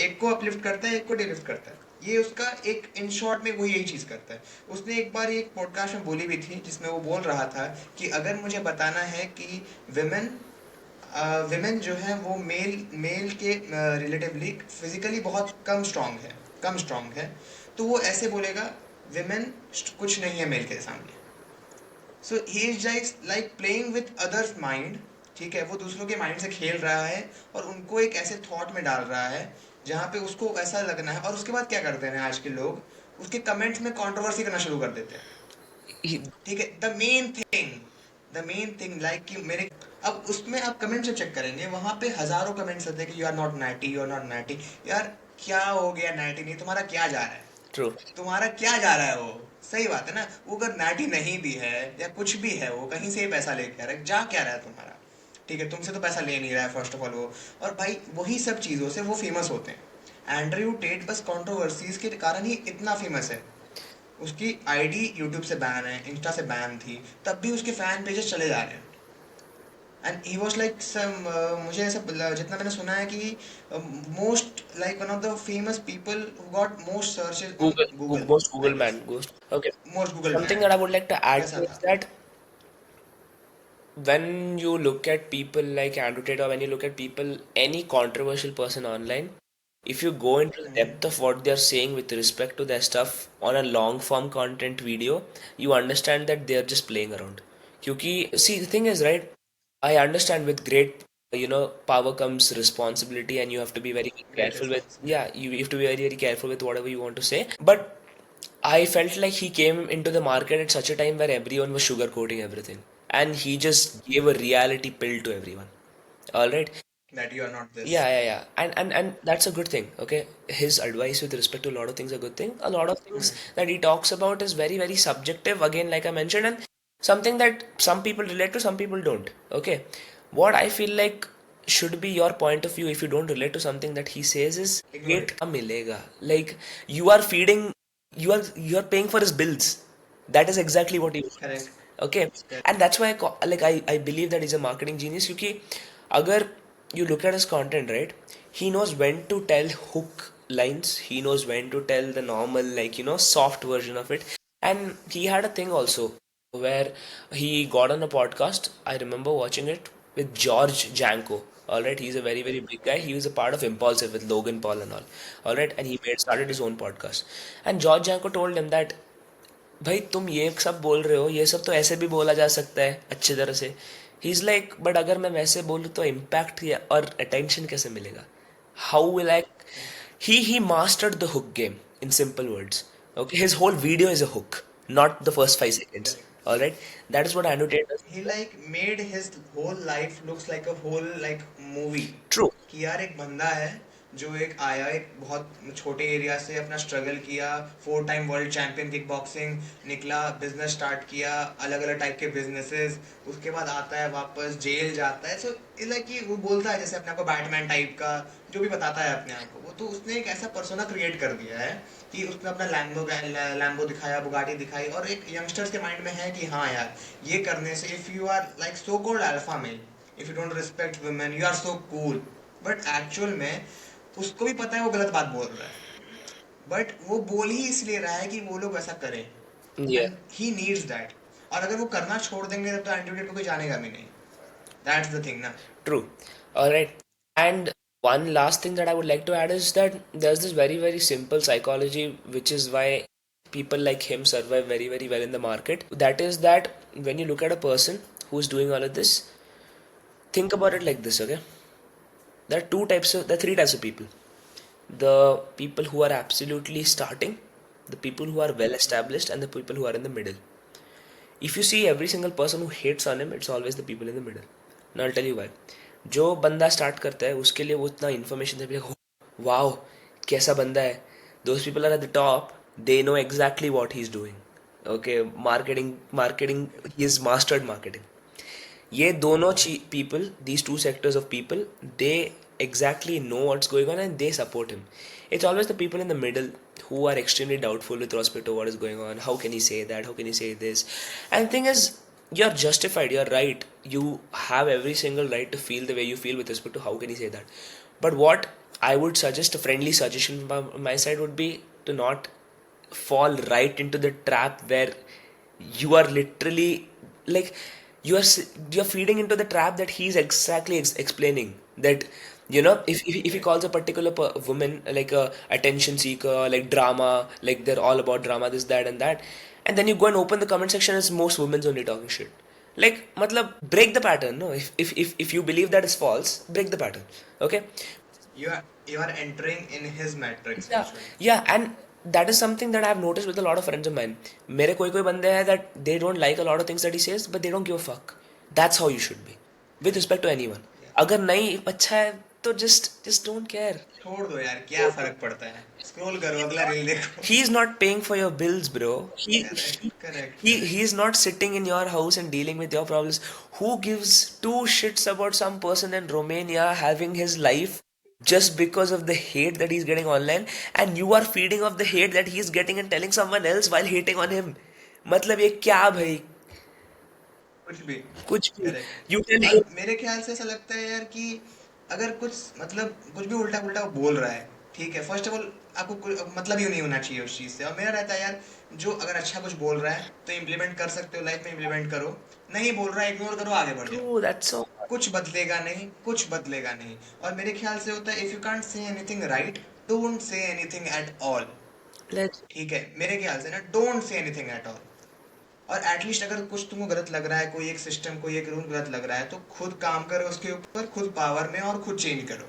एक को अपलिफ्ट करता है, एक को डिलिफ्ट करता है, ये उसका एक इन शॉर्ट में वो यही चीज़ करता है. उसने एक बार एक पॉडकास्ट में बोली भी थी जिसमें वो बोल रहा था कि अगर मुझे बताना है कि विमेन जो है वो मेल के रिलेटिवली फिजिकली बहुत कम स्ट्रांग है, तो वो ऐसे बोलेगा विमेन कुछ नहीं है मेल के सामने. So he is like playing with others mind, ठीक है, वो दूसरों के माइंड से खेल रहा है और उनको एक ऐसे थॉट में डाल रहा है जहाँ पे उसको ऐसा लगना है. और उसके बाद क्या करते हैं आज के लोग, उसके कमेंट्स में कंट्रोवर्सी करना शुरू कर देते हैं, ठीक है. द मेन थिंग लाइक कि मेरे अब उसमें आप कमेंट से चेक करेंगे, वहां पे हजारों कमेंट्स आते हैं कि यू आर नॉट नाइटी. यार क्या हो गया नाइटी नहीं, तुम्हारा क्या जा रहा है, True. तुम्हारा क्या जा रहा है, वो सही बात है ना. वो अगर नाटी नहीं भी है या कुछ भी है, वो कहीं से ही पैसा लेके आ रहा है, जा क्या रहा है तुम्हारा, ठीक है, तुमसे तो पैसा ले नहीं रहा है फर्स्ट ऑफ ऑल वो. और भाई वही सब चीज़ों से वो फेमस होते हैं. एंड्रयू टेट बस कंट्रोवर्सीज के कारण ही इतना फेमस है. उसकी आईडी यूट्यूब से बैन है, इंस्टा से बैन थी, तब भी उसके फैन पेजेस चले जा रहे हैं. And he was like some, मुझे ऐसा जितना मैंने सुना है कि most like one of the famous people who got most searches on Google, Most I Google guess. man. Ghost. Okay. Most Google Something man, that I would like to add वैसा to is था. that when you look at people like Andrew Tate, or when you look at people, any controversial person online, if you go into the depth of what they're saying with respect to their stuff on a long form content video, you understand that they're just playing around. Kyuki, see, the thing is, right, I understand with great, power comes responsibility, and you have to be very Great careful with, responsibility. yeah, you have to be very, very careful with whatever you want to say. But I felt like he came into the market at such a time where everyone was sugarcoating everything. And he just gave a reality pill to everyone. Alright? That you are not this. Yeah. And that's a good thing. Okay. His advice with respect to a lot of things are a good thing. A lot of things that he talks about is very, very subjective, again, like I mentioned, and something that some people relate to, some people don't. Okay. What I feel like should be your point of view if you don't relate to something that he says is Ignore hate it. milega. Like you are feeding, you are paying for his bills. That is exactly what he wants. Correct. Okay, Correct. and that's why I believe that he's a marketing genius. Because agar you look at his content, right, he knows when to tell hook lines. He knows when to tell the normal, like, soft version of it. And he had a thing also where he got on a podcast. I remember watching it with George Janko. All right, he's a very very big guy. He was a part of Impulsive with Logan Paul and all. All right, and he made started his own podcast. And George Janko told him that भाई तुम ये सब बोल रहे हो, ये सब तो ऐसे भी बोला जा सकता है अच्छी तरह से. ही इज लाइक बट अगर मैं वैसे बोलूँ तो इम्पैक्ट और अटेंशन कैसे मिलेगा. How will I. He mastered the hook game in simple words. Okay, his whole video is a hook, not the first 5 seconds. Correct. All right, that is what Andrew Tate does. He like made his whole life looks like a whole like movie. True. कि यार एक बंदा है जो एक आया एक बहुत छोटे एरिया से अपना स्ट्रगल किया 4 time world champion kick boxing निकला बिजनेस स्टार्ट किया अलग अलग टाइप के बिजनेसेस उसके बाद आता है वापस जेल जाता है सो लाइक कि वो बोलता है जैसे अपने आप को बैटमैन टाइप का जो भी बताता है अपने आप को वो तो उसने एक ऐसा पर्सोना क्रिएट कर दिया है कि उसने अपना लैम्बो दिखाया बुगाटी दिखाई और एक यंगस्टर्स के माइंड में है कि हाँ यार ये करने से if you are like so called alpha male if you don't respect women you are so cool but actual में उसको भी पता है वो गलत बात बोल रहा है बट वो बोल ही इसलिए रहा है कि वो लोग वैसा करें Yeah. And he needs that और अगर वो करना छोड़ देंगे तब तो एंटीडोट को कोई जानेगा भी नहीं दैट्स द थिंग ना True. All right. And one last thing that I would like to add is that there's this very, very simple psychology, which is why people like him survive very, very well in the market. That is that when you look at a person who's doing all of this, think about it like this, okay? There are three types of people. The people who are absolutely starting, the people who are well established, and the people who are in the middle. If you see every single person who hates on him, it's always the people in the middle. Now I'll tell you why. जो बंदा start करता है उसके लिए वो इतना information दे wow कैसा बंदा है. Those people are at the top. They know exactly what he's doing. Okay, marketing. He has mastered marketing. ये दोनों people, these two sectors of people, they exactly know what's going on and they support him. It's always the people in the middle who are extremely doubtful with respect to what is going on. How can he say that? How can he say this? And the thing is, you're justified, you're right. You have every single right to feel the way you feel with respect to how can he say that. But what I would suggest, a friendly suggestion from my side would be to not fall right into the trap where you are literally like you're feeding into the trap that he's exactly explaining that if he calls a particular woman like a attention seeker like drama like they're all about drama this that and that and then you go and open the comment section it's most women's only talking shit like matlab break the pattern no if you believe that is false break the pattern okay. you are entering in his matrix Yeah, actually yeah, and that is something that I've noticed with a lot of friends of mine. मेरे कोई बंदे हैं that they don't like a lot of things that he says, but they don't give a fuck. That's how you should be, with respect to anyone. yeah. अगर नहीं अच्छा है तो just don't care. छोड़ दो यार क्या फर्क पड़ता है स्क्रॉल करो अगला रील देखो He's not paying for your bills, bro. He correct he correct he's not sitting in your house and dealing with your problems. Who gives two shits about some person in Romania having his life just because of the hate that he's getting online, and you are feeding off the hate that he's getting and telling someone else while hating on him. मतलब ये क्या भाई. कुछ भी कुछ भी. You tell correct और him. मेरे ख्याल से ऐसा लगता है यार कि अगर कुछ मतलब कुछ भी उल्टा पुल्टा बोल रहा है ठीक है फर्स्ट ऑफ ऑल आपको मतलब ही नहीं होना चाहिए उस चीज़ से और मेरा रहता है यार जो अगर अच्छा कुछ बोल रहा है तो इम्प्लीमेंट कर सकते हो लाइफ में इम्प्लीमेंट करो नहीं बोल रहा है इग्नोर करो आगे बढ़ जाओ True, that's so. कुछ बदलेगा नहीं और मेरे ख्याल से होता है if you can't say anything right don't say anything at all Let's. ठीक है मेरे ख्याल से ना don't say anything at all और एटलीस्ट अगर कुछ तुमको गलत लग रहा है कोई एक सिस्टम कोई एक रूल गलत लग रहा है तो खुद काम करो उसके ऊपर खुद पावर में और खुद चेंज करो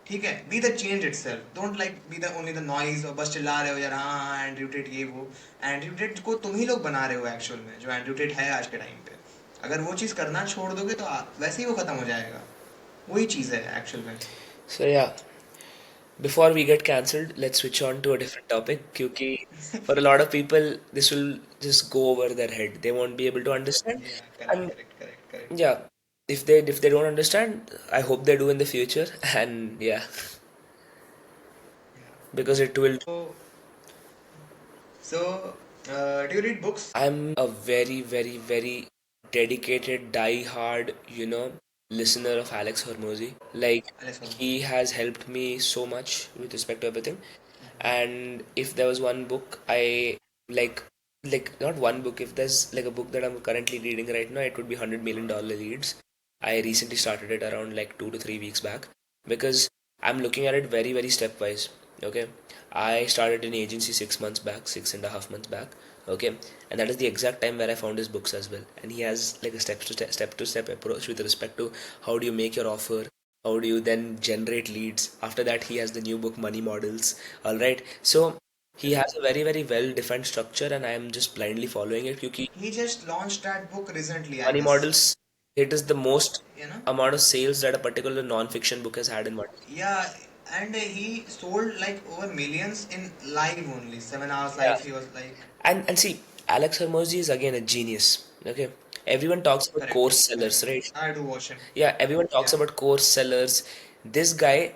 ठीक है be the change it self don't like be the only the noise और बस चिल्ला रहे हो यार हाँ हाँ एंड्रयूटेड ये वो एंड्रयूटेड को तुम ही लोग बना रहे हो एक्चुअल में जो एंड्रयूटेड है आज के टाइम पे अगर वो चीज़ करना छोड़ दोगे तो वैसे ही वो खत्म हो जाएगा वही चीज़ है एक्चुअल में So yeah. Before we get cancelled, let's switch on to a different topic. क्योंकि for a lot of people, this will just go over their head. They won't be able to understand. या correct And correct correct correct yeah. if they don't understand, I hope they do in the future. And yeah, Yeah. because it will. So, do you read books? I'm a very, very, very dedicated, die-hard, listener of Alex Hormozy. Like, Alex he Hormozy. has helped me so much with respect to everything. And if there was one book I like, not one book, if there's like a book that I'm currently reading right now, it would be $100 million Leads. I recently started it around like 2 to 3 weeks back because I'm looking at it very, very stepwise. Okay, I started an agency 6 months back, 6.5 months back. Okay, and that is the exact time where I found his books as well. And he has like a step approach with respect to how do you make your offer, how do you then generate leads. After that, he has the new book Money Models. All right, so he has a very, very well defined structure, and I am just blindly following it. Because He just launched that book recently, I Money guess. Models, it is the most You know? amount of sales that a particular non-fiction book has had in one. Yeah, and he sold like over millions in live only. 7 hours Yeah. live, he was like, And see, Alex Hermosi is again a genius. Okay, everyone talks about correct, course sellers, correct. right? I do watch him. Yeah, everyone talks Yeah, about course sellers. This guy,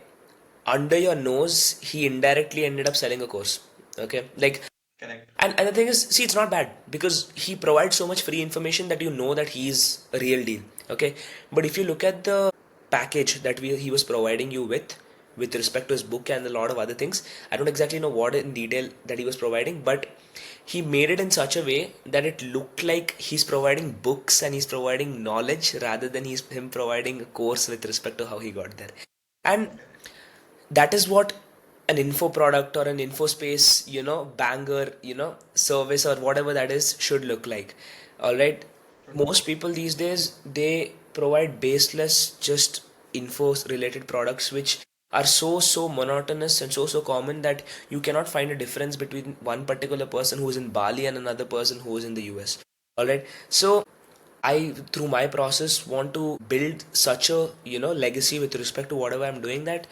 under your nose, he indirectly ended up selling a course. Okay, like, correct. and the thing is, see, it's not bad because he provides so much free information that you know that he's a real deal. Okay, but if you look at the package that he was providing you with respect to his book and a lot of other things, I don't exactly know what in detail that he was providing, but he made it in such a way that it looked like he's providing books and he's providing knowledge rather than he's him providing a course with respect to how he got there. And that is what an info product or an info space, banger, service or whatever that is should look like. All right. Most people these days, they provide baseless, just info related products which are so monotonous and so common that you cannot find a difference between one particular person who is in Bali and another person who is in the US. All right. So I, through my process, want to build such a legacy with respect to whatever I'm doing, that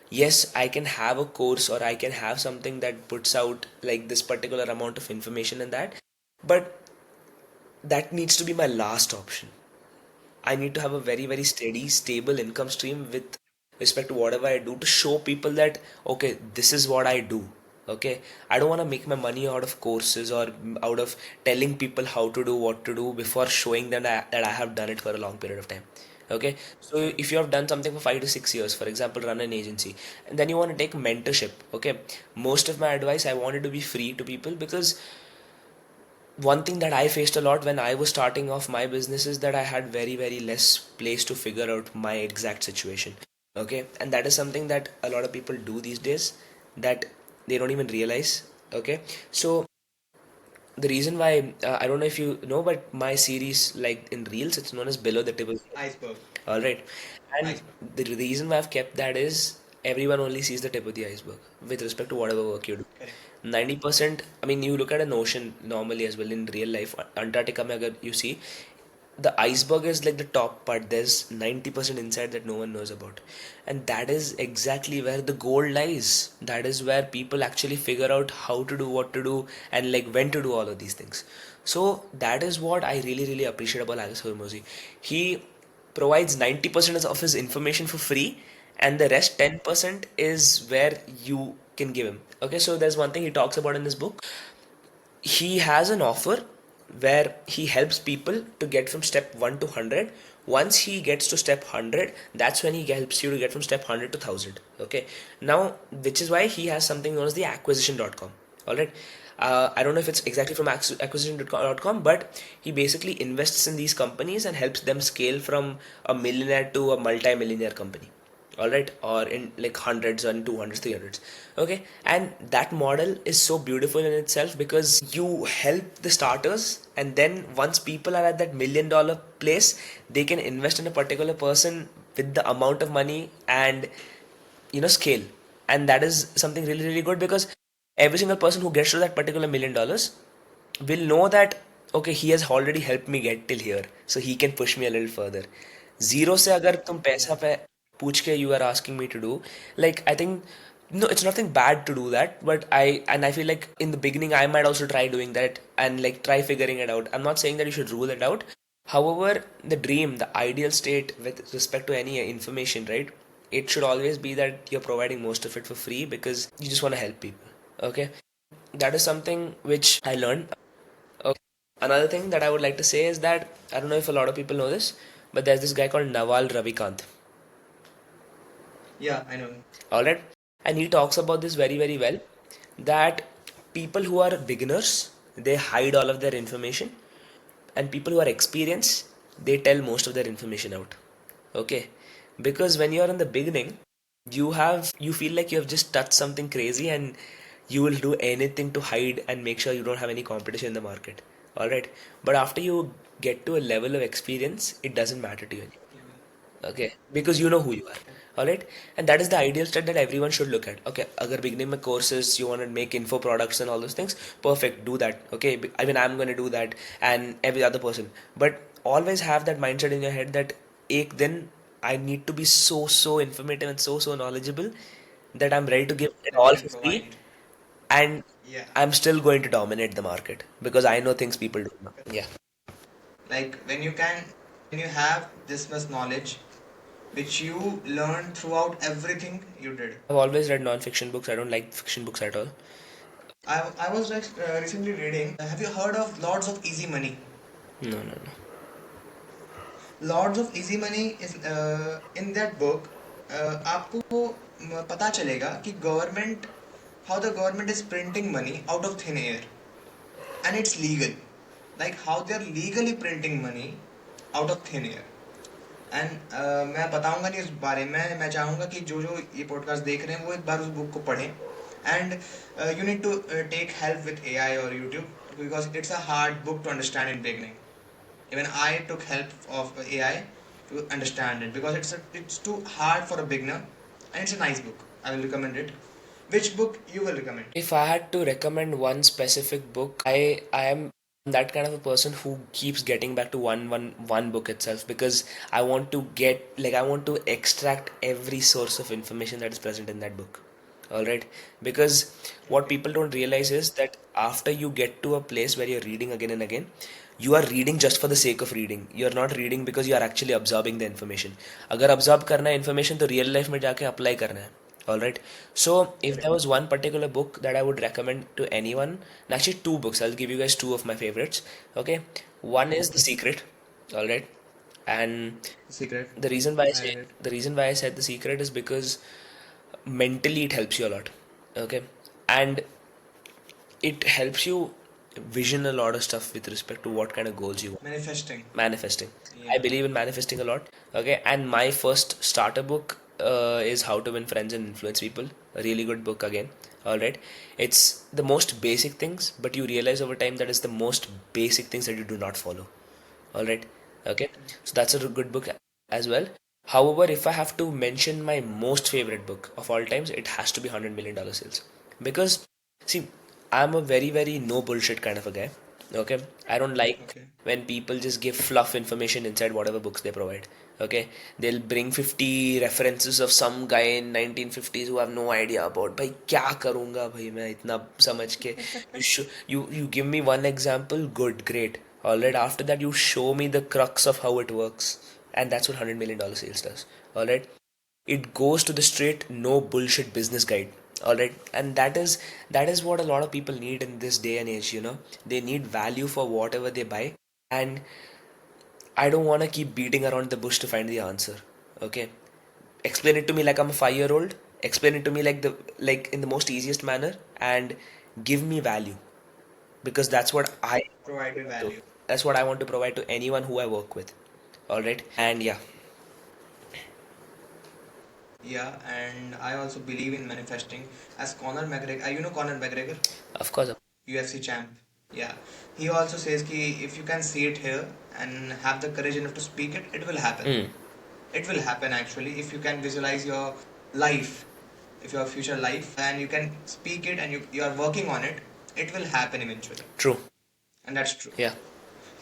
yes, I can have a course or I can have something that puts out like this particular amount of information and that, but that needs to be my last option. I need to have a very, very steady, stable income stream with respect to whatever I do to show people that, okay, this is what I do. Okay, I don't want to make my money out of courses or out of telling people how to do what to do before showing them that I have done it for a long period of time. Okay, so if you have done something for 5 to 6 years, for example, run an agency, and then you want to take mentorship, okay, most of my advice I wanted to be free to people because one thing that I faced a lot when I was starting off my business is that I had very, very less place to figure out my exact situation. Okay, and that is something that a lot of people do these days that they don't even realize. Okay, so the reason why I don't know if you know, but my series, like in Reels, it's known as Below the Table. Iceberg. All right, and Iceberg. the reason why I've kept that is everyone only sees the tip of the iceberg with respect to whatever work you do. Correct. 90%, I mean, you look at an ocean normally as well in real life. Antarctica, mein agar you see, the iceberg is like the top part. There's 90% inside that no one knows about. And that is exactly where the gold lies. That is where people actually figure out how to do what to do and like when to do all of these things. So that is what I really, really appreciate about Alex Hormozy. He provides 90% of his information for free, and the rest 10% is where you can give him. Okay, so there's one thing he talks about in this book. He has an offer where he helps people to get from step 1 to 100. Once he gets to step 100, that's when he helps you to get from step 100 to 1000. Okay, now, which is why he has something known as the acquisition.com. All right, I don't know if it's exactly from acquisition.com, but he basically invests in these companies and helps them scale from a millionaire to a multi-millionaire company. All right, or in like hundreds and 200s, 300s. Okay, and that model is so beautiful in itself because you help the starters, and then once people are at that $1 million place, they can invest in a particular person with the amount of money and scale. And that is something really, really good because every single person who gets to that particular $1 million will know that, okay, he has already helped me get till here, so he can push me a little further. Zero से अगर तुम पैसा Yeah. पे पूछ के you are asking me to do, like, I think, no, it's nothing bad to do that, but I feel like in the beginning I might also try doing that and like try figuring it out. I'm not saying that you should rule it out. However, the dream, the ideal state with respect to any information, right? It should always be that you're providing most of it for free because you just want to help people. Okay? That is something which I learned. Okay. Another thing that I would like to say is that I don't know if a lot of people know this, but there's this guy called Naval Ravikant. Yeah, I know. Alright? And he talks about this very, very well that people who are beginners they hide all of their information, and people who are experienced they tell most of their information out. Okay? Because when you are in the beginning, you feel like you have just touched something crazy and you will do anything to hide and make sure you don't have any competition in the market. Alright? But after you get to a level of experience, it doesn't matter to you anymore. Okay, because you know who you are. All right, and that is the ideal state that everyone should look at. Okay, अगर beginning में courses you want to make info products and all those things, perfect, do that. Okay, I mean I'm going to do that, and every other person. But always have that mindset in your head that एक दिन I need to be so informative and so knowledgeable that I'm ready to give it That you all can for free, provide. and Yeah. I'm still going to dominate the market because I know things people don't know. Yeah. Like when you have this much knowledge, which you learn throughout everything you did. I've always read non-fiction books. I don't like fiction books at all. I was like recently reading. Have you heard of Lords of Easy Money? No, no, no. Lords of Easy Money is in that book. आपको पता चलेगा कि government how the government is printing money out of thin air and it's legal, like how they're legally printing money out of thin air. And मैं बताऊंगा नहीं उस बारे में, मैं चाहूंगा कि जो जो ये पॉडकास्ट देख रहे हैं वो एक बार उस बुक को पढ़ें. And you need to take help with AI और YouTube because it's a hard book to understand in beginning. even I took help of AI to understand it because it's too hard for a beginner, and it's a nice book. I will recommend it. Which book you will recommend? If I had to recommend one specific book, I am that kind of a person who keeps getting back to one book itself because I want to I want to extract every source of information that is present in that book. All right, because what Okay. people don't realize is that after you get to a place where you're reading again and again, you are reading just for the sake of reading. You're not reading because you are actually absorbing the information. अगर absorb करना है information तो real life में जाके apply करना है. All right. So if there was one particular book that I would recommend to anyone, actually two books, I'll give you guys two of my favorites. Okay. One is The Secret. All right. And Secret. the reason why I I say read it. the reason why I said The Secret is because mentally it helps you a lot. Okay. And it helps you vision a lot of stuff with respect to what kind of goals you want. Manifesting. Manifesting. I Yeah. believe in manifesting a lot. Okay, and my first starter book is How to Win Friends and Influence People. A really good book again. All right, it's the most basic things, but you realize over time that it's the most basic things that you do not follow. All right, okay, so that's a good book as well. However, if I have to mention my most favorite book of all times, it has to be $100 Million Sales because see, I'm a very no bullshit kind of a guy. Okay, I don't like Okay. when people just give fluff information inside whatever books they provide. Okay, they'll bring 50 references of some guy in 1950s who have no idea about. भाई क्या करूँगा भाई मैं इतना समझ के you give me one example, good, great. All right, after that you show me the crux of how it works, and that's what $100 Million Sales does. All right, it goes to the straight no bullshit business guide. All right, and that is what a lot of people need in this day and age. They need value for whatever they buy, and I don't want to keep beating around the bush to find the answer. Okay, explain it to me like I'm a 5 year old. Explain it to me like in the most easiest manner, and give me value because that's what I Provide me do. value. That's what I want to provide to anyone who I work with. All right, and yeah, Yeah, and I also believe in manifesting. As Conor McGregor, you know Conor McGregor, of course. UFC champ. Yeah, he also says कि if you can see it here and have the courage enough to speak it, it will happen. Mm, It will happen actually if you can visualize your life, if your future life, and you can speak it and you are working on it, it will happen eventually. true. And that's true. Yeah.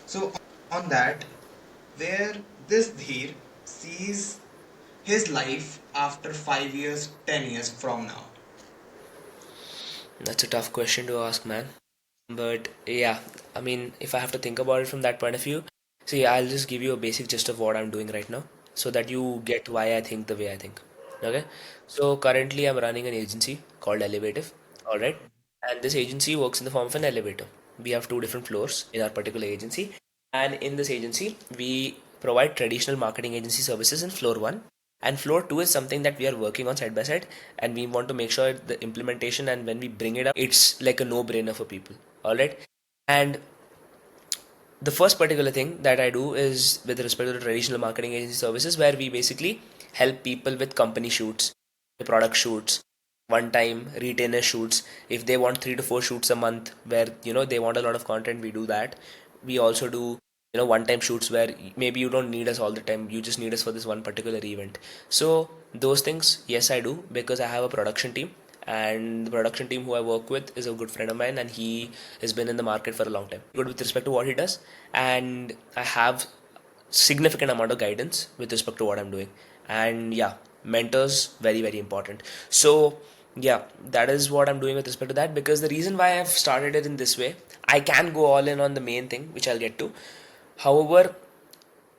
So on that, where this Dhir sees his life after 5 years, 10 years from now. That's a tough question to ask, man. But yeah, I mean, if I have to think about it from that point of view, See, I'll just give you a basic gist of what I'm doing right now so that you get why I think the way I think. Okay? So, currently I'm running an agency called Elevative. Alright? And this agency works in the form of an elevator. We have two different floors in our particular agency. And in this agency, we provide traditional marketing agency services in floor one. And floor two is something that we are working on side by side. And we want to make sure the implementation and when we bring it up, it's like a no brainer for people. Alright? And the first particular thing that I do is with respect to the traditional marketing agency services, where we basically help people with company shoots, product shoots, one time retainer shoots. If they want 3 to 4 shoots a month, where they want a lot of content, we do that. We also do one time shoots where maybe you don't need us all the time, you just need us for this one particular event. So those things, yes, I do, because I have a production team, and the production team who I work with is a good friend of mine, and he has been in the market for a long time. Good with respect to what he does, and I have significant amount of guidance with respect to what I'm doing. And yeah, mentors very important. So yeah, that is what I'm doing with respect to that, because the reason why I've started it in this way, I can go all in on the main thing which I'll get to. However,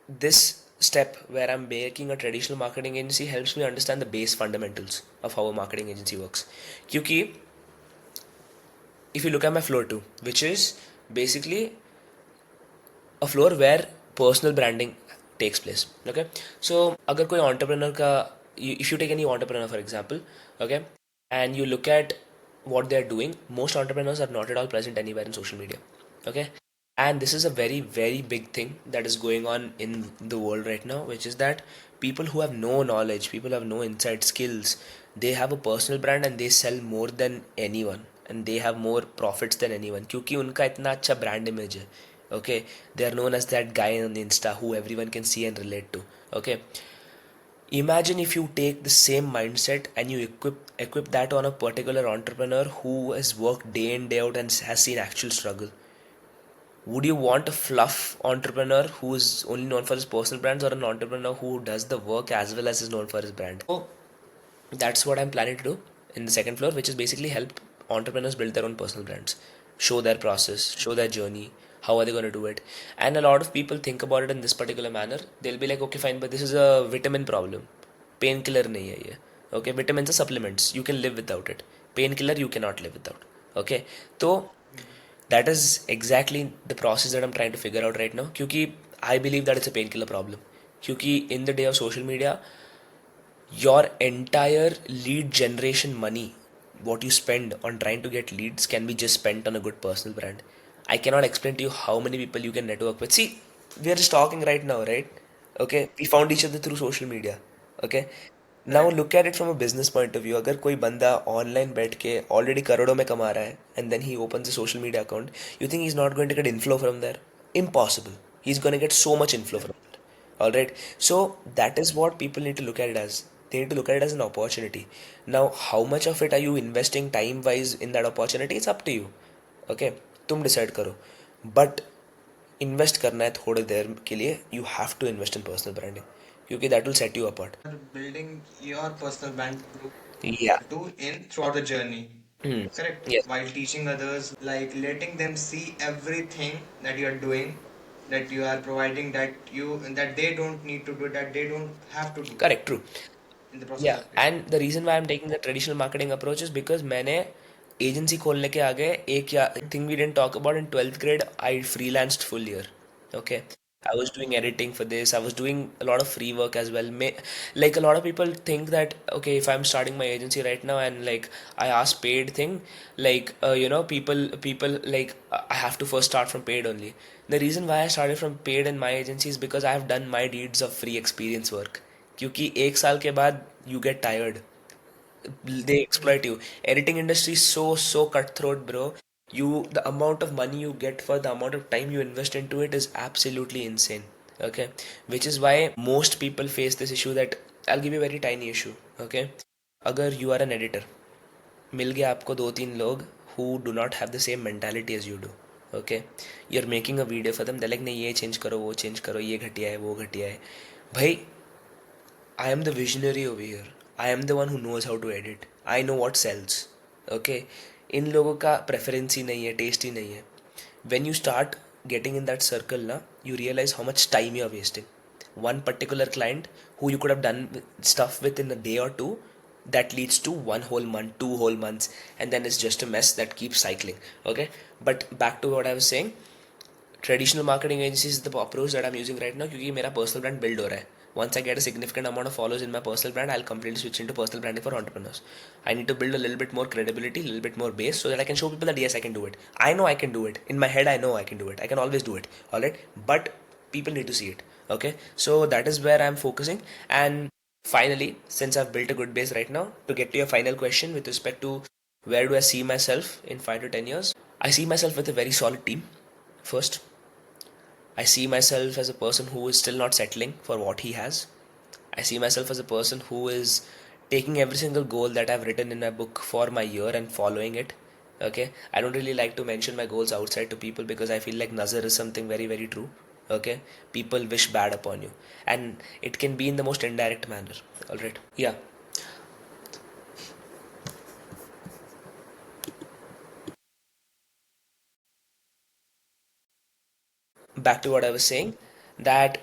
this step where I'm making a traditional marketing agency helps me understand the base fundamentals of how a marketing agency works. क्योंकि if you look at my floor 2, which is basically a floor where personal branding takes place. Okay, so अगर कोई entrepreneur का, if you take any entrepreneur for example, okay, and you look at what they are doing, most entrepreneurs are not at all present anywhere in social media. Okay, and this is a very big thing that is going on in the world right now, which is that people who have no knowledge, people who have no inside skills, they have a personal brand and they sell more than anyone, and they have more profits than anyone क्योंकि उनका इतना अच्छा brand image है. Okay, they are known as that guy on Insta who everyone can see and relate to. Okay, imagine if you take the same mindset and you equip that on a particular entrepreneur who has worked day in day out and has seen actual struggle. Would you want a fluff entrepreneur who is only known for his personal brands, or an entrepreneur who does the work as well as is known for his brand? So that's what I'm planning to do in the second floor, which is basically help entrepreneurs build their own personal brands, show their process, show their journey, how are they going to do it. And a lot of people think about it in this particular manner. They'll be like, okay, fine, but this is a vitamin problem. Painkiller nahi hai ye. Okay, vitamins are supplements. You can live without it. Painkiller you cannot live without. Okay, so that is exactly the process that I'm trying to figure out right now. क्योंकि I believe that it's a painkiller problem. क्योंकि in the day of social media, your entire lead generation money, what you spend on trying to get leads, can be just spent on a good personal brand. I cannot explain to you how many people you can network with. See, we are just talking right now, right? Okay, we found each other through social media. Okay, now look at it from a business point of view. अगर कोई बंदा online बैठ के already करोड़ों में कमा रहा है and then he opens a social media account, you think he's not going to get inflow from there? Impossible. He's going to get so much inflow from there. All right, so that is what people need to look at it as. They need to look at it as an opportunity. Now how much of it are you investing time wise in that opportunity? It's up to you. Okay, तुम decide करो. But invest करना है थोड़ी देर के लिए, you have to invest in personal branding, क्योंकि that will set you apart. Building your personal brand group Yeah. to in throughout the journey. Hmm. Correct. Yes. While teaching others, like letting them see everything that you are doing, that you are providing, that they don't need to do, that they don't have to do Correct. True. in the process Yeah, of it. and the reason why I'm taking the traditional marketing approach is because मैंने agency खोलने के आगे एक या thing we didn't talk about in 12th grade, I freelanced full year. Okay, I was doing editing for this. I was doing a lot of free work as well. Like a lot of people think that okay, if I'm starting my agency right now and like I ask paid thing, like people like I have to first start from paid only. The reason why I started from paid in my agency is because I have done my deeds of free experience work. क्योंकि एक साल के बाद you get tired, they exploit you. Editing industry is so cutthroat, bro. The amount of money you get for the amount of time you invest into it is absolutely insane. Okay, which is why most people face this issue. That I'll give you a very tiny issue. Okay, अगर you are an editor, मिल गया आपको दो तीन लोग who do not have the same mentality as you do. Okay, you're making a video for them, they're like नहीं ये change करो वो change करो, ये घटिया है वो घटिया है. भाई, I am the visionary over here. I am the one who knows how to edit. I know what sells. Okay, इन लोगों का preference ही नहीं है, taste ही नहीं है. When you start getting in that circle na, you realize how much time you're wasting. One particular client who you could have done stuff with in a day or two, that leads to 1 whole month, 2 whole months, and then it's just a mess that keeps cycling. Okay, but back to what I was saying, traditional marketing agency is the approach that I am using right now, क्योंकि मेरा personal brand build हो रहा है. Once I get a significant amount of followers in my personal brand, I'll completely switch into personal branding for entrepreneurs. I need to build a little bit more credibility, a little bit more base, so that I can show people that yes, I can do it. I know I can do it. In my head, I know I can do it. I can always do it. All right, but people need to see it. Okay, so that is where I'm focusing. And finally, since I've built a good base right now, to get to your final question with respect to where do I see myself in 5 to 10 years, I see myself with a very solid team. First, I see myself as a person who is still not settling for what he has. I see myself as a person who is taking every single goal that I've written in my book for my year and following it. Okay, I don't really like to mention my goals outside to people because I feel like nazar is something very, very true. Okay, people wish bad upon you, and it can be in the most indirect manner. All right, yeah. Back to what I was saying, that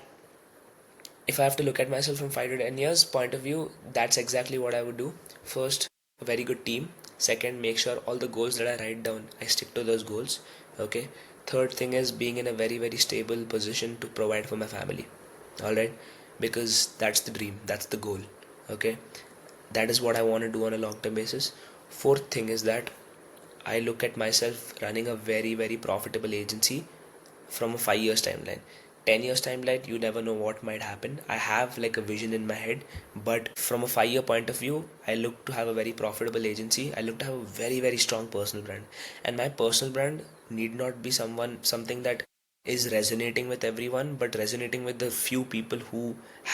if I have to look at myself from 5 to 10 years point of view, that's exactly what I would do. First, a very good team. Second, make sure all the goals that I write down, I stick to those goals. Okay. Third thing is being in a very, very stable position to provide for my family. Alright. Because that's the dream, that's the goal. Okay. That is what I want to do on a long term basis. Fourth thing is that I look at myself running a very, very profitable agency from a 5 years timeline. 10 years timeline, you never know what might happen. I have like a vision in my head, but from a 5 year point of view, I look to have a very profitable agency. I look to have a very, very strong personal brand. And my personal brand need not be something that is resonating with everyone, but resonating with the few people who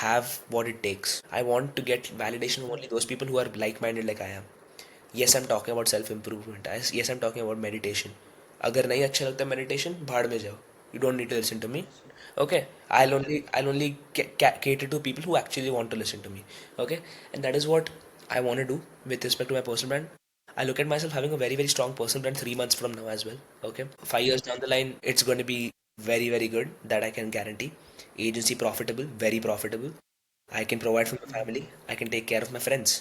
have what it takes. I want to get validation from only those people who are like minded like I am. Yes, I'm talking about self improvement. Yes, I'm talking about meditation. अगर नहीं अच्छा लगता meditation, भाड़ में जाओ. You don't need to listen to me. Okay, I'll only cater to people who actually want to listen to me. Okay, and that is what I want to do with respect to my personal brand. I look at myself having a very, very strong personal brand 3 months from now as well. Okay, 5 years down the line, it's going to be very, very good. That I can guarantee. Agency profitable, very profitable. I can provide for my family. I can take care of my friends.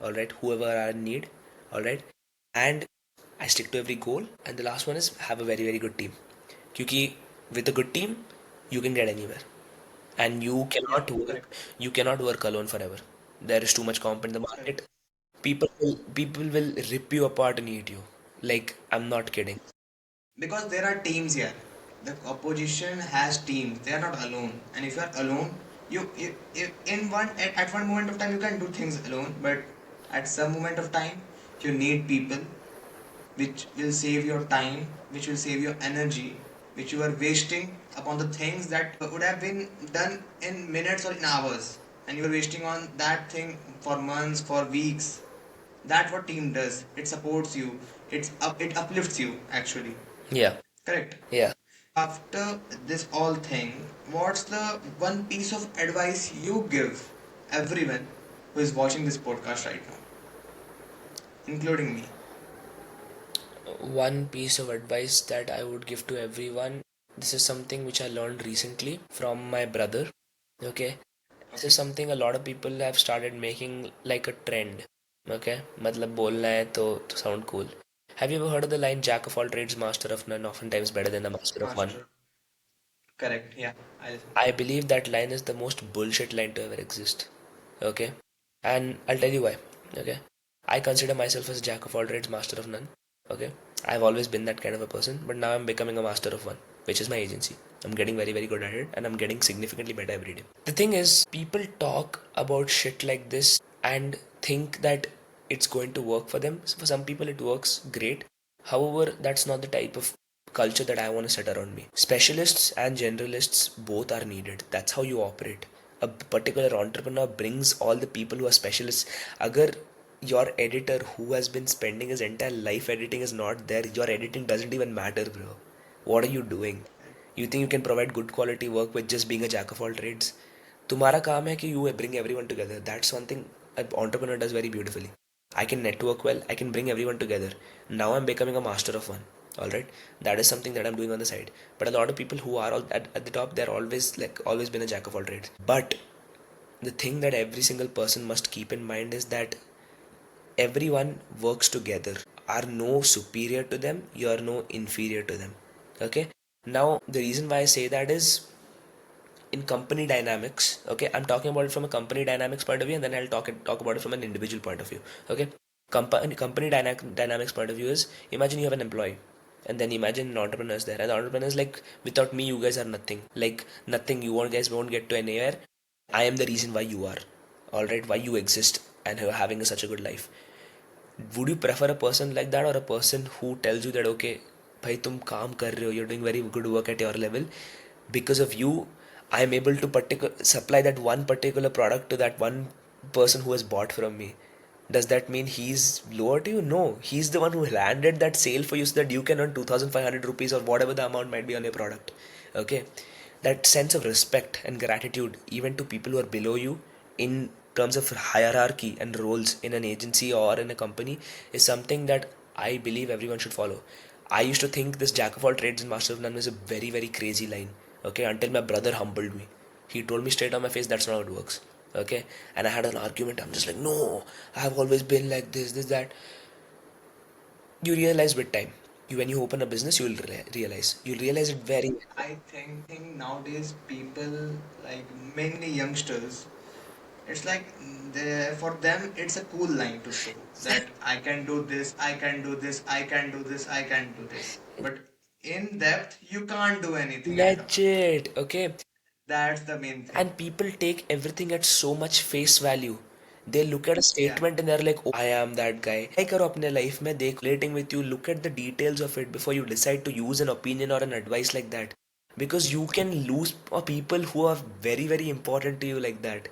All right, whoever are in need. All right, and I stick to every goal. And the last one is have a very, very good team. Because with a good team, you can get anywhere, and you cannot work alone forever. There is too much comp in the market. People will rip you apart and eat you. Like, I'm not kidding. Because there are teams here. The opposition has teams. They are not alone. And if you are alone, you in at one moment of time you can do things alone, but at some moment of time you need people which will save your time, which will save your energy, which you are wasting upon the things that would have been done in minutes or in hours, and you are wasting on that thing for months, for weeks. That's what team does. It supports you. It uplifts you actually. Yeah, Correct. yeah. After this all thing, what's the one piece of advice you give everyone who is watching this podcast right now, including me? One piece of advice that I would give to everyone. This is something which I learned recently from my brother. Okay. This is something a lot of people have started making like a trend. Okay. मतलब बोलना है तो sound cool. Have you ever heard of the line "Jack of all trades, master of none, oftentimes better than the master of one"? Master. Correct. Yeah. I listen. I believe that line is the most bullshit line to ever exist. Okay. And I'll tell you why. Okay. I consider myself as a jack of all trades, master of none. Okay. I've always been that kind of a person, but now I'm becoming a master of one, which is my agency. I'm getting very, very good at it, and I'm getting significantly better every day. The thing is, people talk about shit like this and think that it's going to work for them. For some people, it works great. However, that's not the type of culture that I want to set around me. Specialists and generalists both are needed. That's how you operate. A particular entrepreneur brings all the people who are specialists. Agar your editor who has been spending his entire life editing is not there, your editing doesn't even matter, bro. What are you doing? You think you can provide good quality work with just being a jack of all trades? तुम्हारा काम है कि you bring everyone together. That's one thing an entrepreneur does very beautifully. I can network well. I can bring everyone together. Now I'm becoming a master of one. All right, that is something that I'm doing on the side. But a lot of people who are at the top, they're always like always been a jack of all trades. But the thing that every single person must keep in mind is that everyone works together. Are no superior to them, you are no inferior to them. Okay, now the reason why I say that is in company dynamics. Okay, I'm talking about it from a company dynamics point of view, and then I'll talk about it from an individual point of view. Okay, company dynamics point of view is, imagine you have an employee, and then imagine an entrepreneur is there, and the entrepreneur is like, without me you guys are nothing, like nothing, you won't guys won't get to anywhere. I am the reason why you are, all right, why you exist and you're having such a good life. Would you prefer a person like that, or a person who tells you that okay भाई तुम काम कर रहे हो, you're doing very good work at your level, because of you I am able to supply that one particular product to that one person who has bought from me? Does that mean he's lower to you? No, he's the one who landed that sale for you so that you can earn 2500 rupees or whatever the amount might be on your product. Okay, that sense of respect and gratitude even to people who are below you in terms of hierarchy and roles in an agency or in a company is something that I believe everyone should follow. I used to think this jack of all trades and master of none was a very very crazy line. Okay, until my brother humbled me. He told me straight on my face that's not how it works. Okay, and I had an argument. I'm just like, no, I have always been like this that. You realize with time. You when you open a business, you will realize. You'll realize it very. I think nowadays people, like mainly youngsters, it's like for them it's a cool line to show that I can do this, I can do this, I can do this, I can do this. But in depth, you can't do anything at all. Legit, okay. That's the main thing. And people take everything at so much face value. They look at a Yeah, statement and they're like, oh, I am that guy. Try करो अपने life में देख relating with you, look at the details of it before you decide to use an opinion or an advice like that. Because you can lose people who are very, very important to you like that.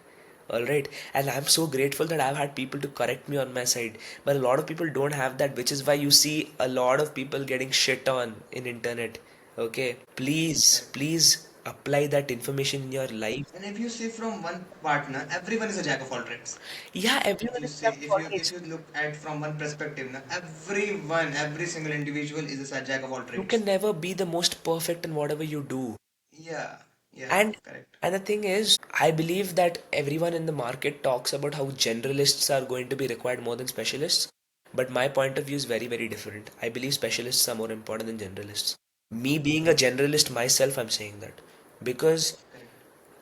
Alright, and I'm so grateful that I've had people to correct me on my side. But a lot of people don't have that, which is why you see a lot of people getting shit on in internet. Okay, please, correct. please apply that information in your life. And if you see from one partner, everyone is a jack of all trades. Yeah, If everyone you is say, jack of all if trades. you look at from one perspective, now everyone, every single individual is a jack of all You trades. can never be the most perfect in whatever you do. Yeah, yeah, And correct. and the thing is, I believe that everyone in the market talks about how generalists are going to be required more than specialists. But my point of view is very, very different. I believe specialists are more important than generalists. Me being a generalist myself, I'm saying that. Because Correct.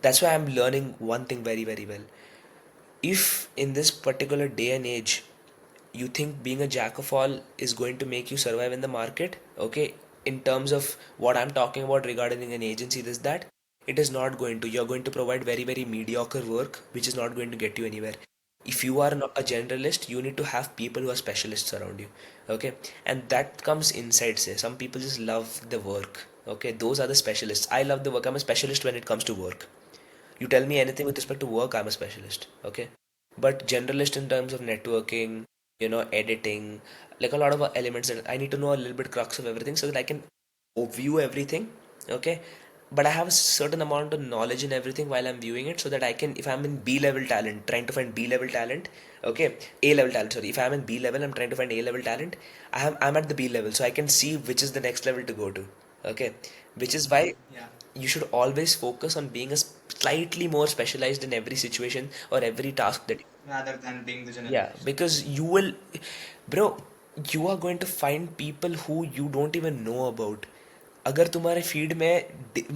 that's why I'm learning one thing very, very well. If in this particular day and age you think being a jack of all is going to make you survive in the market, okay, in terms of what I'm talking about regarding an agency, this that, it is not going to. You're going to provide very very mediocre work which is not going to get you anywhere. If you are not a generalist, you need to have people who are specialists around you. Okay, and that comes inside. Say some people just love the work. Okay, those are the specialists. I love the work. I'm a specialist when it comes to work. You tell me anything with respect to work, I'm a specialist. Okay, but generalist in terms of networking, editing, like a lot of elements that I need to know a little bit crux of everything so that I can view everything. Okay, but I have a certain amount of knowledge in everything while I'm viewing it, so that I can, if I'm in B level talent, trying to find B level talent, okay, A level talent, sorry, if I'm in B level, I'm trying to find A level talent, I'm at the B level, so I can see which is the next level to go to. Okay, which is why Yeah, you should always focus on being a slightly more specialized in every situation or every task that. rather than being the Yeah, generalist. because you will, bro, you are going to find people who you don't even know about. अगर तुम्हारे feed में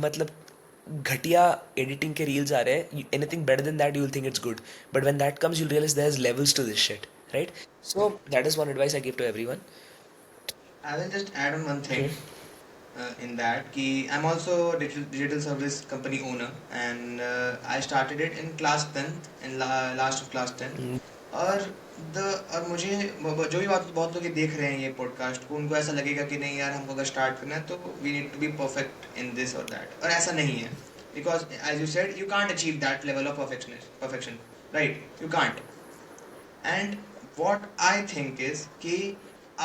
मतलब घटिया editing के reels आ रहे हैं, anything better than that you will think it's good, but when that comes you'll realize there's levels to this shit, right? So that is one advice I give to everyone. I will just add on one thing in that कि I'm also digital service company owner, and I started it in class 10th, in last of class 10. Mm, और the और मुझे जो भी बहुत लोग ये देख रहे हैं ये पॉडकास्ट को, उनको ऐसा लगेगा कि नहीं यार, हमको अगर स्टार्ट करना है तो we need to be perfect in this और दैट, और ऐसा नहीं है. Because as you said, you can't achieve that level of perfection, right, you can't. And what I think is कि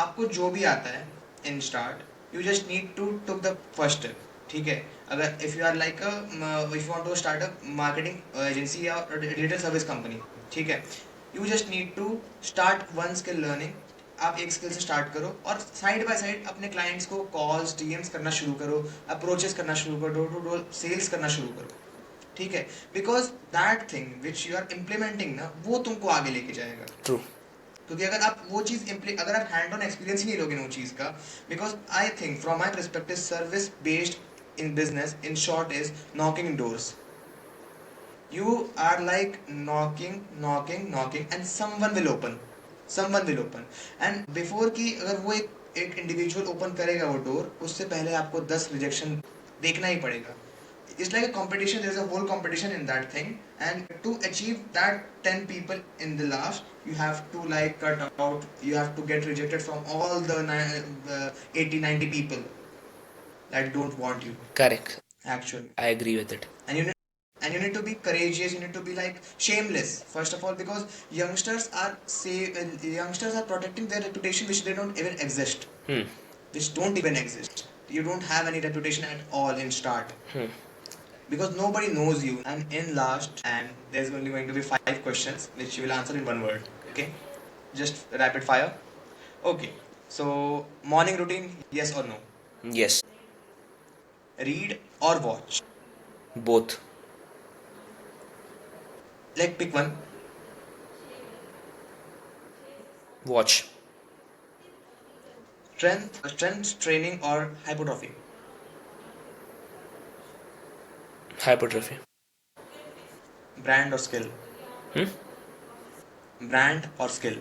आपको जो भी आता है in start, you just need to took the first step. ठीक है, अगर if you are like if you want to start a marketing agency या डिजिटल सर्विस कंपनी, ठीक है, you just need to start one skill learning, आप एक skill से start करो और साइड बाय साइड अपने क्लाइंट्स को कॉल्स डीएम्स करना शुरू करो, अप्रोचेस करना शुरू करो, डोर टू डोर सेल्स करना शुरू करो, ठीक है? Because that thing which you are implementing ना, वो तुमको आगे लेके जाएगा। ट्रू। क्योंकि अगर आप वो चीज़ अगर आप हैंड ऑन एक्सपीरियंस ही नहीं लोगे ना वो चीज़ का, because I think from my perspective service based in business in short is knocking doors. You are like knocking and someone will open and before कि अगर वो एक इंडिविजुअल ओपन करेगा वो डोर, उससे पहले आपको 10 रिजेक्शन देखना ही पड़ेगा। It's like a competition, there's a whole competition in that thing, and to achieve that 10 people in the last, you have to like cut out, you have to get rejected from all the 80-90 people that don't want you Correct. actually. I agree with it. And you need to be courageous, you need to be like shameless first of all, because youngsters are protecting their reputation which they don't even exist, which don't even exist. You don't have any reputation at all in start, because nobody knows you. And in last, and there's only going to be 5 questions which you will answer in one word, okay? Just rapid fire. Okay, so morning routine, yes or no? Yes. Read or watch? Both. Like pick one. Watch. Strength training or hypertrophy? Hypertrophy. Brand or skill? Hmm? Brand or skill?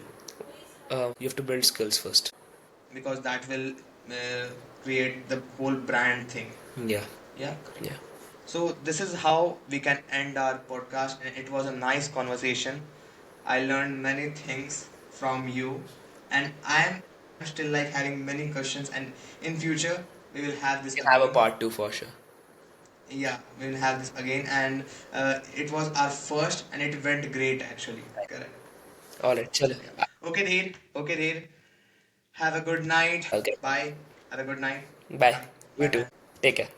You have to build skills first. Because that will uh, create the whole brand thing. Yeah. Yeah. Yeah. So this is how we can end our podcast, and it was a nice conversation. I learned many things from you, and I'm still like having many questions. And in future, we will have this We can have a again. part 2 for sure. Yeah, we will have this again, and it was our first, and it went great actually. Correct. Alright, chalo. Yeah. Okay, Dhir. Okay, Dhir. Have a good night. Okay. Bye. Have a good night. Bye. Bye. You Bye, too. man. Take care.